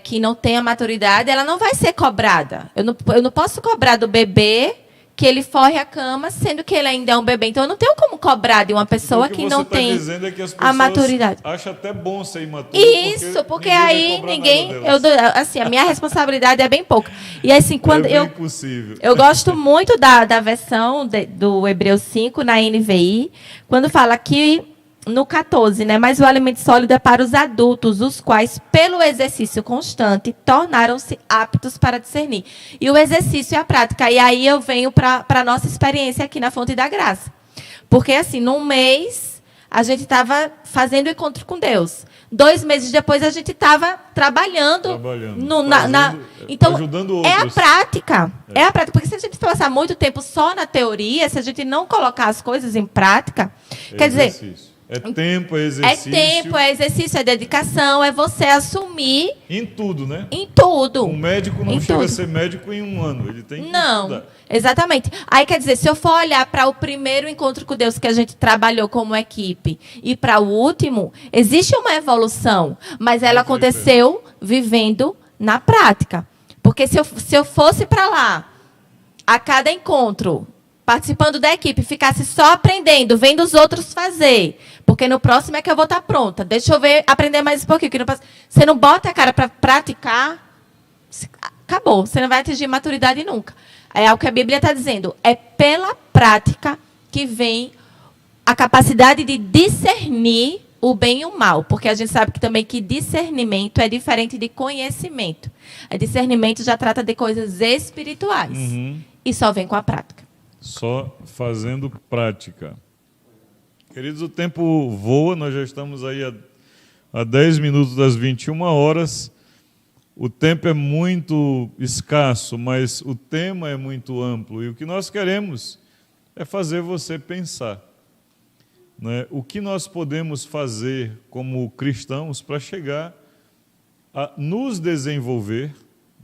que não tem a maturidade, ela não vai ser cobrada. Eu não posso cobrar do bebê que ele forre a cama, sendo que ele ainda é um bebê. Então, eu não tenho como cobrar de uma pessoa que não tem dizendo é que as a maturidade. Acham até bom ser imaturo. Isso, porque aí ninguém... assim, a minha responsabilidade é bem pouca. E assim, quando é bem possível. eu gosto muito da versão do Hebreus 5 na NVI, quando fala que no 14, né? Mas o alimento sólido é para os adultos, os quais, pelo exercício constante, tornaram-se aptos para discernir. E o exercício é a prática. E aí eu venho para a nossa experiência aqui na Fonte da Graça. Porque, assim, num mês, a gente estava fazendo encontro com Deus. 2 meses depois, a gente estava trabalhando. Então, ajudando outros. é a prática. É a prática. Porque se a gente passar muito tempo só na teoria, se a gente não colocar as coisas em prática, quer dizer... É tempo, é exercício. É tempo, é exercício, é dedicação, é você assumir... Em tudo, né? Em tudo. Um médico não chega a ser médico em 1 ano. Ele tem que estudar. Exatamente. Aí, quer dizer, se eu for olhar para o primeiro encontro com Deus que a gente trabalhou como equipe e para o último, existe uma evolução, mas ela aconteceu vivendo na prática. Porque se eu fosse para lá, a cada encontro, participando da equipe, ficasse só aprendendo, vendo os outros fazer, porque no próximo é que eu vou estar pronta. Deixa eu aprender mais um pouquinho. Você não bota a cara para praticar, acabou. Você não vai atingir maturidade nunca. É o que a Bíblia está dizendo. É pela prática que vem a capacidade de discernir o bem e o mal. Porque a gente sabe que também que discernimento é diferente de conhecimento. Discernimento já trata de coisas espirituais. E só vem com a prática. Só fazendo prática. Queridos, o tempo voa, nós já estamos aí a 10 minutos das 21 horas. O tempo é muito escasso, mas o tema é muito amplo. E o que nós queremos é fazer você pensar, né? O que nós podemos fazer como cristãos para chegar a nos desenvolver,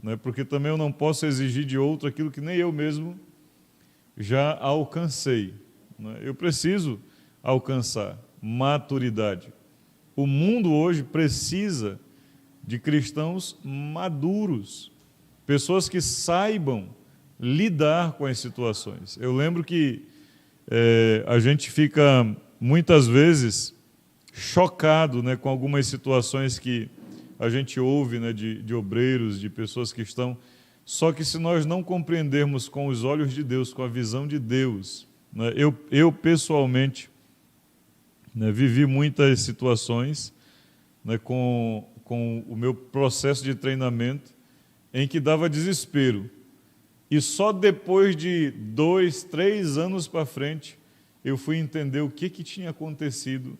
né? Porque também eu não posso exigir de outro aquilo que nem eu mesmo já alcancei, né? Eu preciso alcançar maturidade. O mundo hoje precisa de cristãos maduros, pessoas que saibam lidar com as situações. Eu lembro que a gente fica muitas vezes chocado, né, com algumas situações que a gente ouve, né, de obreiros, de pessoas que estão... Só que se nós não compreendermos com os olhos de Deus, com a visão de Deus, né, eu pessoalmente, né, vivi muitas situações, né, com o meu processo de treinamento, em que dava desespero. E só depois de 2, 3 anos para frente, eu fui entender o que tinha acontecido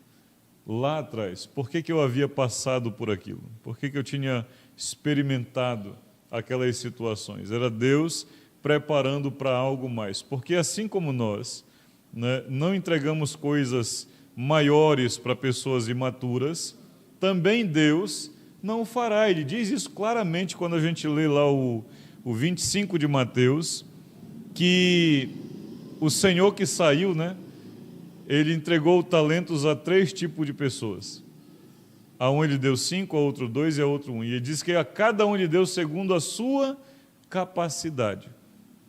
lá atrás. Por que eu havia passado por aquilo? Por que eu tinha experimentado aquelas situações? Era Deus preparando para algo mais. Porque assim como nós, né, não entregamos coisas maiores para pessoas imaturas, também Deus não fará. Ele diz isso claramente quando a gente lê lá o 25 de Mateus, que o Senhor que saiu, né, ele entregou talentos a 3 tipos de pessoas. A um ele deu 5, a outro 2 e a outro 1. E ele diz que a cada um ele deu segundo a sua capacidade.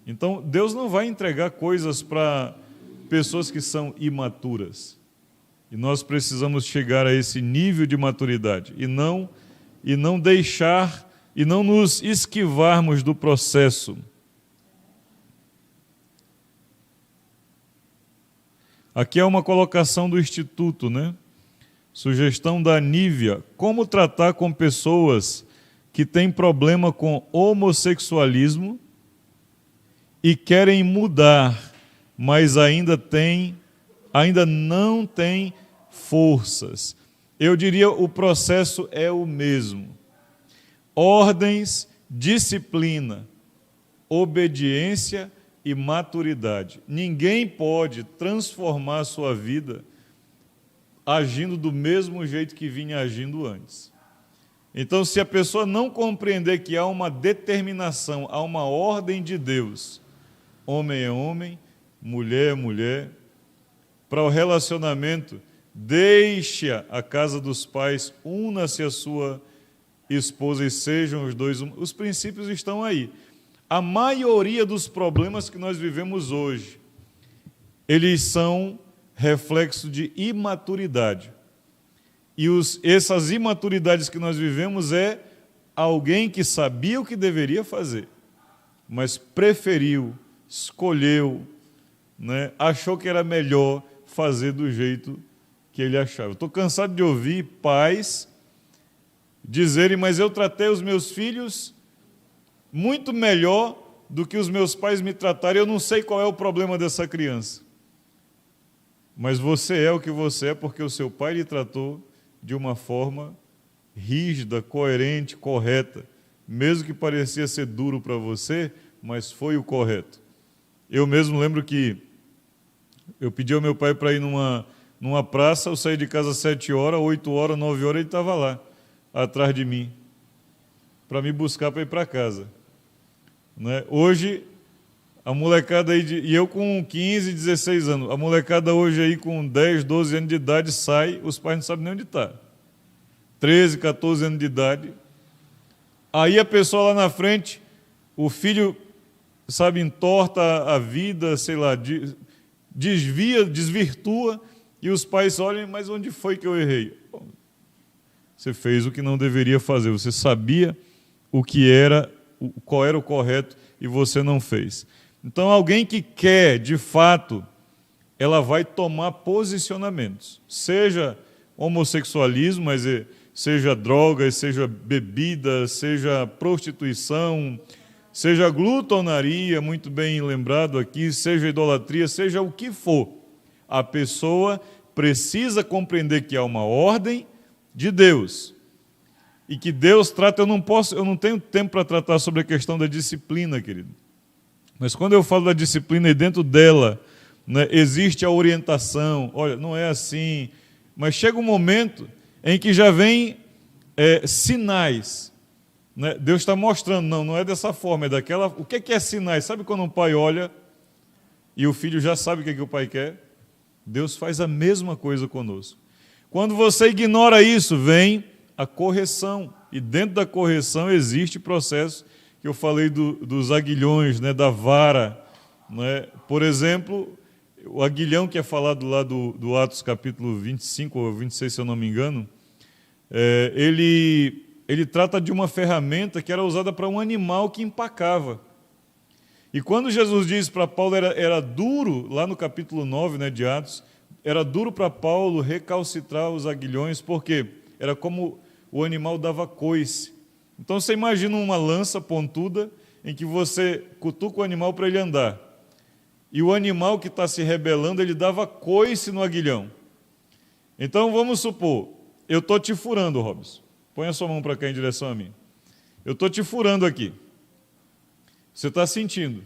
Então, Deus não vai entregar coisas para pessoas que são imaturas. E nós precisamos chegar a esse nível de maturidade e não deixar e não nos esquivarmos do processo. Aqui é uma colocação do Instituto, né? Sugestão da Nívia: como tratar com pessoas que têm problema com homossexualismo e querem mudar, mas ainda não têm forças. Eu diria, o processo é o mesmo. Ordens, disciplina, obediência e maturidade. Ninguém pode transformar a sua vida agindo do mesmo jeito que vinha agindo antes. Então, se a pessoa não compreender que há uma determinação, há uma ordem de Deus, homem é homem, mulher é mulher, para o relacionamento, deixe a casa dos pais, una-se a sua esposa e sejam os dois. Os princípios estão aí. A maioria dos problemas que nós vivemos hoje, eles são reflexo de imaturidade. E essas imaturidades que nós vivemos é alguém que sabia o que deveria fazer, mas preferiu, escolheu, né, achou que era melhor fazer do jeito que ele achava. Estou cansado de ouvir pais dizerem: mas eu tratei os meus filhos muito melhor do que os meus pais me trataram, eu não sei qual é o problema dessa criança. Mas você é o que você é porque o seu pai lhe tratou de uma forma rígida, coerente, correta, mesmo que parecia ser duro para você, mas foi o correto. Eu mesmo lembro que eu pedi ao meu pai para ir numa praça, eu saí de casa às 7 horas, 8 horas, 9 horas, ele estava lá, atrás de mim, para me buscar para ir para casa. Né? Hoje, a molecada aí, e eu com 15, 16 anos, a molecada hoje aí com 10, 12 anos de idade sai, os pais não sabem nem onde está. 13, 14 anos de idade. Aí a pessoa lá na frente, o filho, sabe, entorta a vida, sei lá, desvirtua, e os pais olham: mas onde foi que eu errei? Bom, você fez o que não deveria fazer, você sabia qual era o correto e você não fez. Então, alguém que quer, de fato, ela vai tomar posicionamentos, seja homossexualismo, mas seja drogas, seja bebida, seja prostituição, seja glutonaria, muito bem lembrado aqui, seja idolatria, seja o que for. A pessoa precisa compreender que há uma ordem de Deus e que Deus trata. Eu não tenho tempo para tratar sobre a questão da disciplina, querido. Mas quando eu falo da disciplina e dentro dela, né, existe a orientação, olha, não é assim, mas chega um momento em que já vem sinais. Né? Deus está mostrando, não é dessa forma, é daquela. O que é sinais? Sabe quando um pai olha e o filho já sabe o que o pai quer? Deus faz a mesma coisa conosco. Quando você ignora isso, vem a correção. E dentro da correção existe processo que eu falei dos aguilhões, né, da vara. Né? Por exemplo, o aguilhão que é falado lá do Atos capítulo 25 ou 26, se eu não me engano, ele trata de uma ferramenta que era usada para um animal que empacava. E quando Jesus diz para Paulo, era duro, lá no capítulo 9, né, de Atos, era duro para Paulo recalcitrar os aguilhões, porque era como o animal dava coice. Então você imagina uma lança pontuda em que você cutuca o animal para ele andar. E o animal que está se rebelando, ele dava coice no aguilhão. Então vamos supor, eu estou te furando, Robson. Põe a sua mão para cá em direção a mim. Eu estou te furando aqui. Você está sentindo.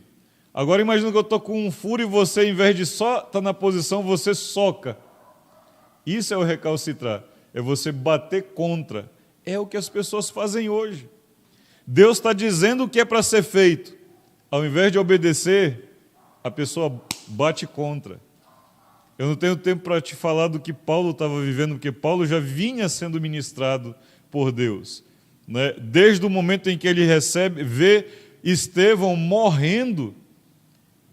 Agora imagina que eu estou com um furo e você, em vez de só estar na posição, você soca. Isso é o recalcitrar, é você bater contra. É o que as pessoas fazem hoje. Deus está dizendo o que é para ser feito. Ao invés de obedecer, a pessoa bate contra. Eu não tenho tempo para te falar do que Paulo estava vivendo, porque Paulo já vinha sendo ministrado por Deus, né? Desde o momento em que ele vê Estevão morrendo,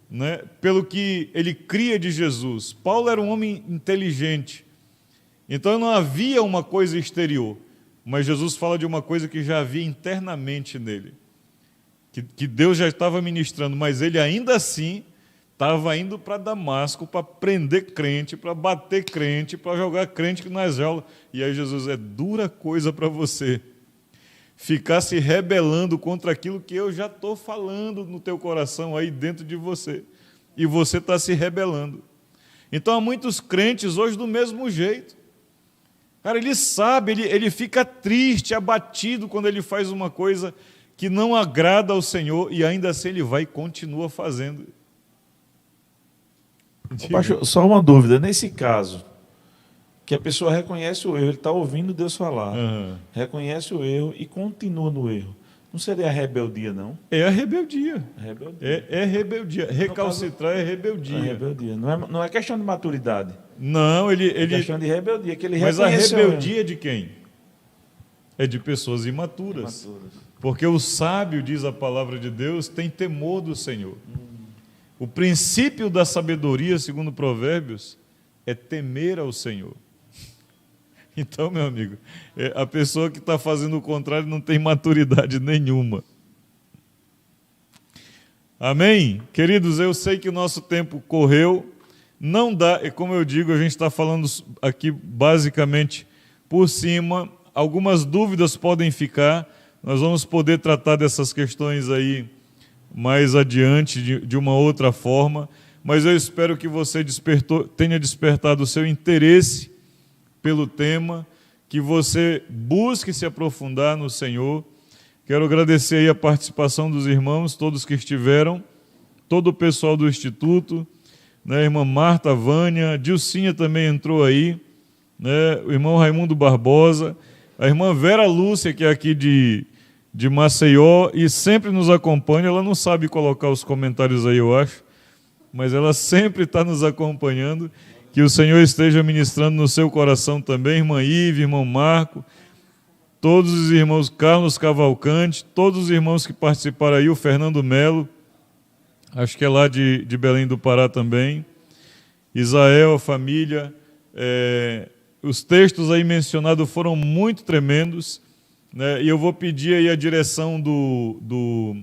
né, pelo que ele cria de Jesus. Paulo era um homem inteligente, então não havia uma coisa exterior, mas Jesus fala de uma coisa que já havia internamente nele, que Deus já estava ministrando, mas ele ainda assim estava indo para Damasco para prender crente, para bater crente, para jogar crente nas jaulas. E aí Jesus, é dura coisa para você ficar se rebelando contra aquilo que eu já estou falando no teu coração aí dentro de você. E você está se rebelando. Então há muitos crentes hoje do mesmo jeito. Cara, ele sabe, ele fica triste, abatido quando ele faz uma coisa que não agrada ao Senhor e ainda assim ele vai e continua fazendo. Pastor, só uma dúvida, nesse caso, que a pessoa reconhece o erro, ele está ouvindo Deus falar, reconhece o erro e continua no erro. Não seria a rebeldia, não? É a rebeldia. Rebeldia. É rebeldia. Recalcitrar é rebeldia. É rebeldia. Não é questão de maturidade. Não, ele... É questão de rebeldia, que ele Mas a reconheceu rebeldia é de quem? É de pessoas imaturas. Porque o sábio, diz a palavra de Deus, tem temor do Senhor. O princípio da sabedoria, segundo Provérbios, é temer ao Senhor. Então, meu amigo, a pessoa que está fazendo o contrário não tem maturidade nenhuma. Amém? Queridos, eu sei que o nosso tempo correu, não dá, e como eu digo, a gente está falando aqui basicamente por cima, algumas dúvidas podem ficar, nós vamos poder tratar dessas questões aí mais adiante, de uma outra forma, mas eu espero que você tenha despertado o seu interesse pelo tema, que você busque se aprofundar no Senhor. Quero agradecer aí a participação dos irmãos, todos que estiveram, todo o pessoal do Instituto, né, a irmã Marta, Vânia, Dilcinha também entrou aí, né, o irmão Raimundo Barbosa, a irmã Vera Lúcia, que é aqui de Maceió e sempre nos acompanha. Ela não sabe colocar os comentários aí, eu acho, mas ela sempre está nos acompanhando. Que o Senhor esteja ministrando no seu coração também, irmã Ive, irmão Marco, todos os irmãos, Carlos Cavalcante, todos os irmãos que participaram aí, o Fernando Melo, acho que é lá de Belém do Pará também, Isael, a família, os textos aí mencionados foram muito tremendos, né? E eu vou pedir aí a direção do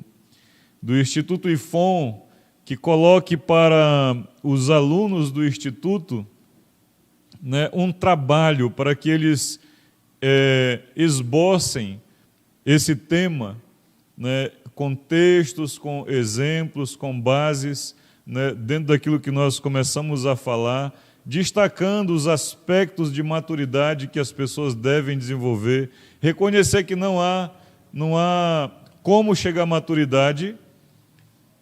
Instituto IFON, que coloque para os alunos do Instituto, né, um trabalho para que eles esbocem esse tema, né, com textos, com exemplos, com bases, né, dentro daquilo que nós começamos a falar, destacando os aspectos de maturidade que as pessoas devem desenvolver, reconhecer que não há como chegar à maturidade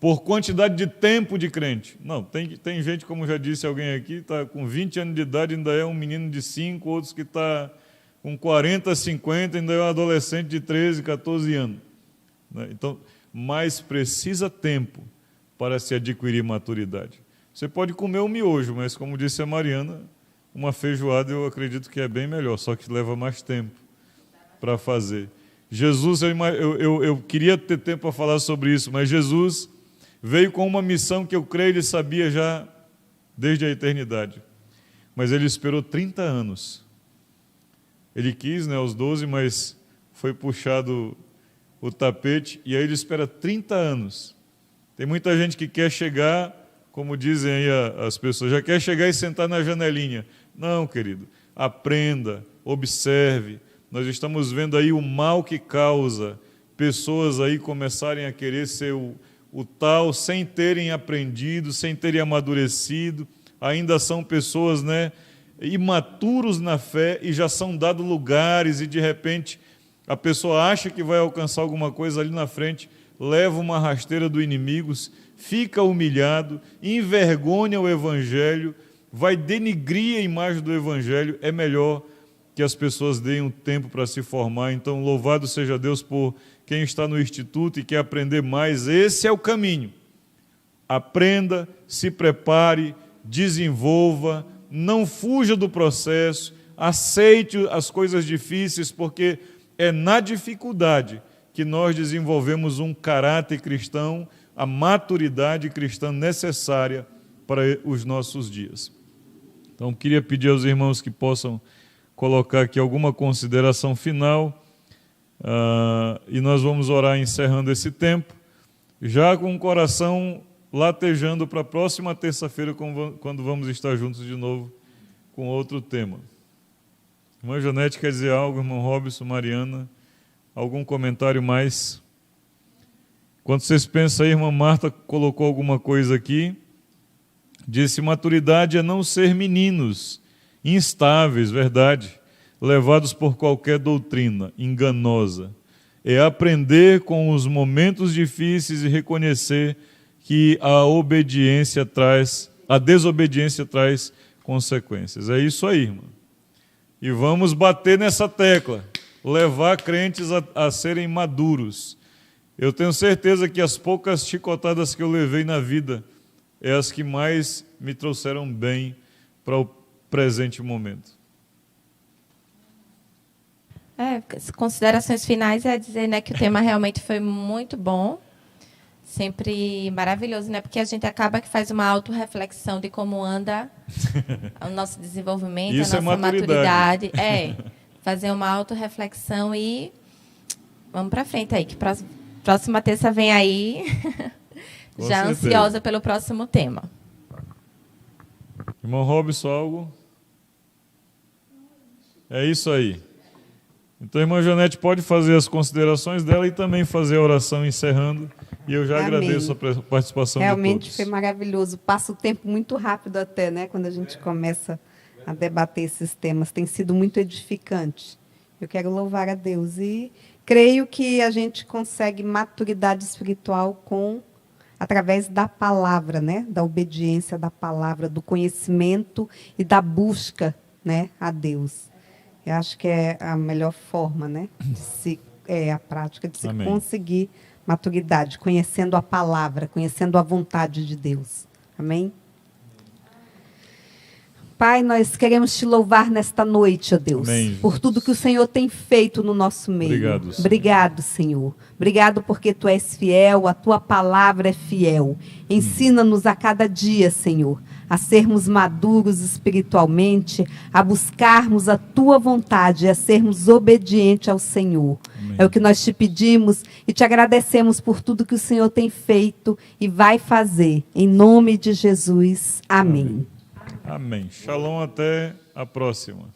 por quantidade de tempo de crente. Não, tem gente, como já disse alguém aqui, está com 20 anos de idade, ainda é um menino de 5, outros que está com 40, 50, ainda é um adolescente de 13, 14 anos. Então, mas precisa tempo para se adquirir maturidade. Você pode comer um miojo, mas, como disse a Mariana, uma feijoada eu acredito que é bem melhor, só que leva mais tempo para fazer. Jesus, eu queria ter tempo para falar sobre isso, mas Jesus veio com uma missão que eu creio ele sabia já desde a eternidade. Mas ele esperou 30 anos. Ele quis, né, aos 12, mas foi puxado o tapete, e aí ele espera 30 anos. Tem muita gente que quer chegar, como dizem aí as pessoas, já quer chegar e sentar na janelinha. Não, querido, aprenda, observe. Nós estamos vendo aí o mal que causa pessoas aí começarem a querer ser o tal, sem terem aprendido, sem terem amadurecido, ainda são pessoas, né, imaturos na fé e já são dados lugares e de repente a pessoa acha que vai alcançar alguma coisa ali na frente, leva uma rasteira do inimigo, fica humilhado, envergonha o Evangelho vai denigrir a imagem do Evangelho, é melhor que as pessoas deem um tempo para se formar. Então, louvado seja Deus por quem está no Instituto e quer aprender mais. Esse é o caminho. Aprenda, se prepare, desenvolva, não fuja do processo, aceite as coisas difíceis, porque é na dificuldade que nós desenvolvemos um caráter cristão, a maturidade cristã necessária para os nossos dias. Então, queria pedir aos irmãos que possam colocar aqui alguma consideração final, e nós vamos orar encerrando esse tempo, já com o coração latejando para a próxima terça-feira, quando vamos estar juntos de novo com outro tema. Irmã Janete quer dizer algo, irmão Robson, Mariana, algum comentário mais? Quando vocês pensam aí, irmã Marta colocou alguma coisa aqui, disse: maturidade é não ser meninos, instáveis, verdade, levados por qualquer doutrina enganosa. É aprender com os momentos difíceis e reconhecer que a desobediência traz consequências. É isso aí, irmão. E vamos bater nessa tecla, levar crentes a serem maduros. Eu tenho certeza que as poucas chicotadas que eu levei na vida é as que mais me trouxeram bem para o presente momento. Considerações finais é dizer, né, que o tema realmente foi muito bom, sempre maravilhoso, né, porque a gente acaba que faz uma autorreflexão de como anda o nosso desenvolvimento, Isso a nossa é maturidade. Fazer uma autorreflexão e vamos para frente aí, que próxima terça vem aí, já ansiosa pelo próximo tema. Irmão Robson, algo? É isso aí. Então, a irmã Janete pode fazer as considerações dela e também fazer a oração encerrando. E eu já agradeço a participação de todos. Realmente foi maravilhoso. Passa o tempo muito rápido até, né? Quando a gente começa a debater esses temas. Tem sido muito edificante. Eu quero louvar a Deus. E creio que a gente consegue maturidade espiritual através da palavra, né? Da obediência da palavra, do conhecimento e da busca, né, a Deus. Eu acho que é a melhor forma, né, a prática de se Amém. conseguir maturidade, conhecendo a palavra, conhecendo a vontade de Deus. Amém? Pai, nós queremos te louvar nesta noite, ó Deus, Amém, por tudo que o Senhor tem feito no nosso meio. Obrigado, Senhor. Obrigado, Senhor. Obrigado porque tu és fiel, a tua palavra é fiel. Ensina-nos a cada dia, Senhor, a sermos maduros espiritualmente, a buscarmos a tua vontade, a sermos obedientes ao Senhor. Amém. É o que nós te pedimos e te agradecemos por tudo que o Senhor tem feito e vai fazer. Em nome de Jesus. Amém. Amém. Shalom, até a próxima.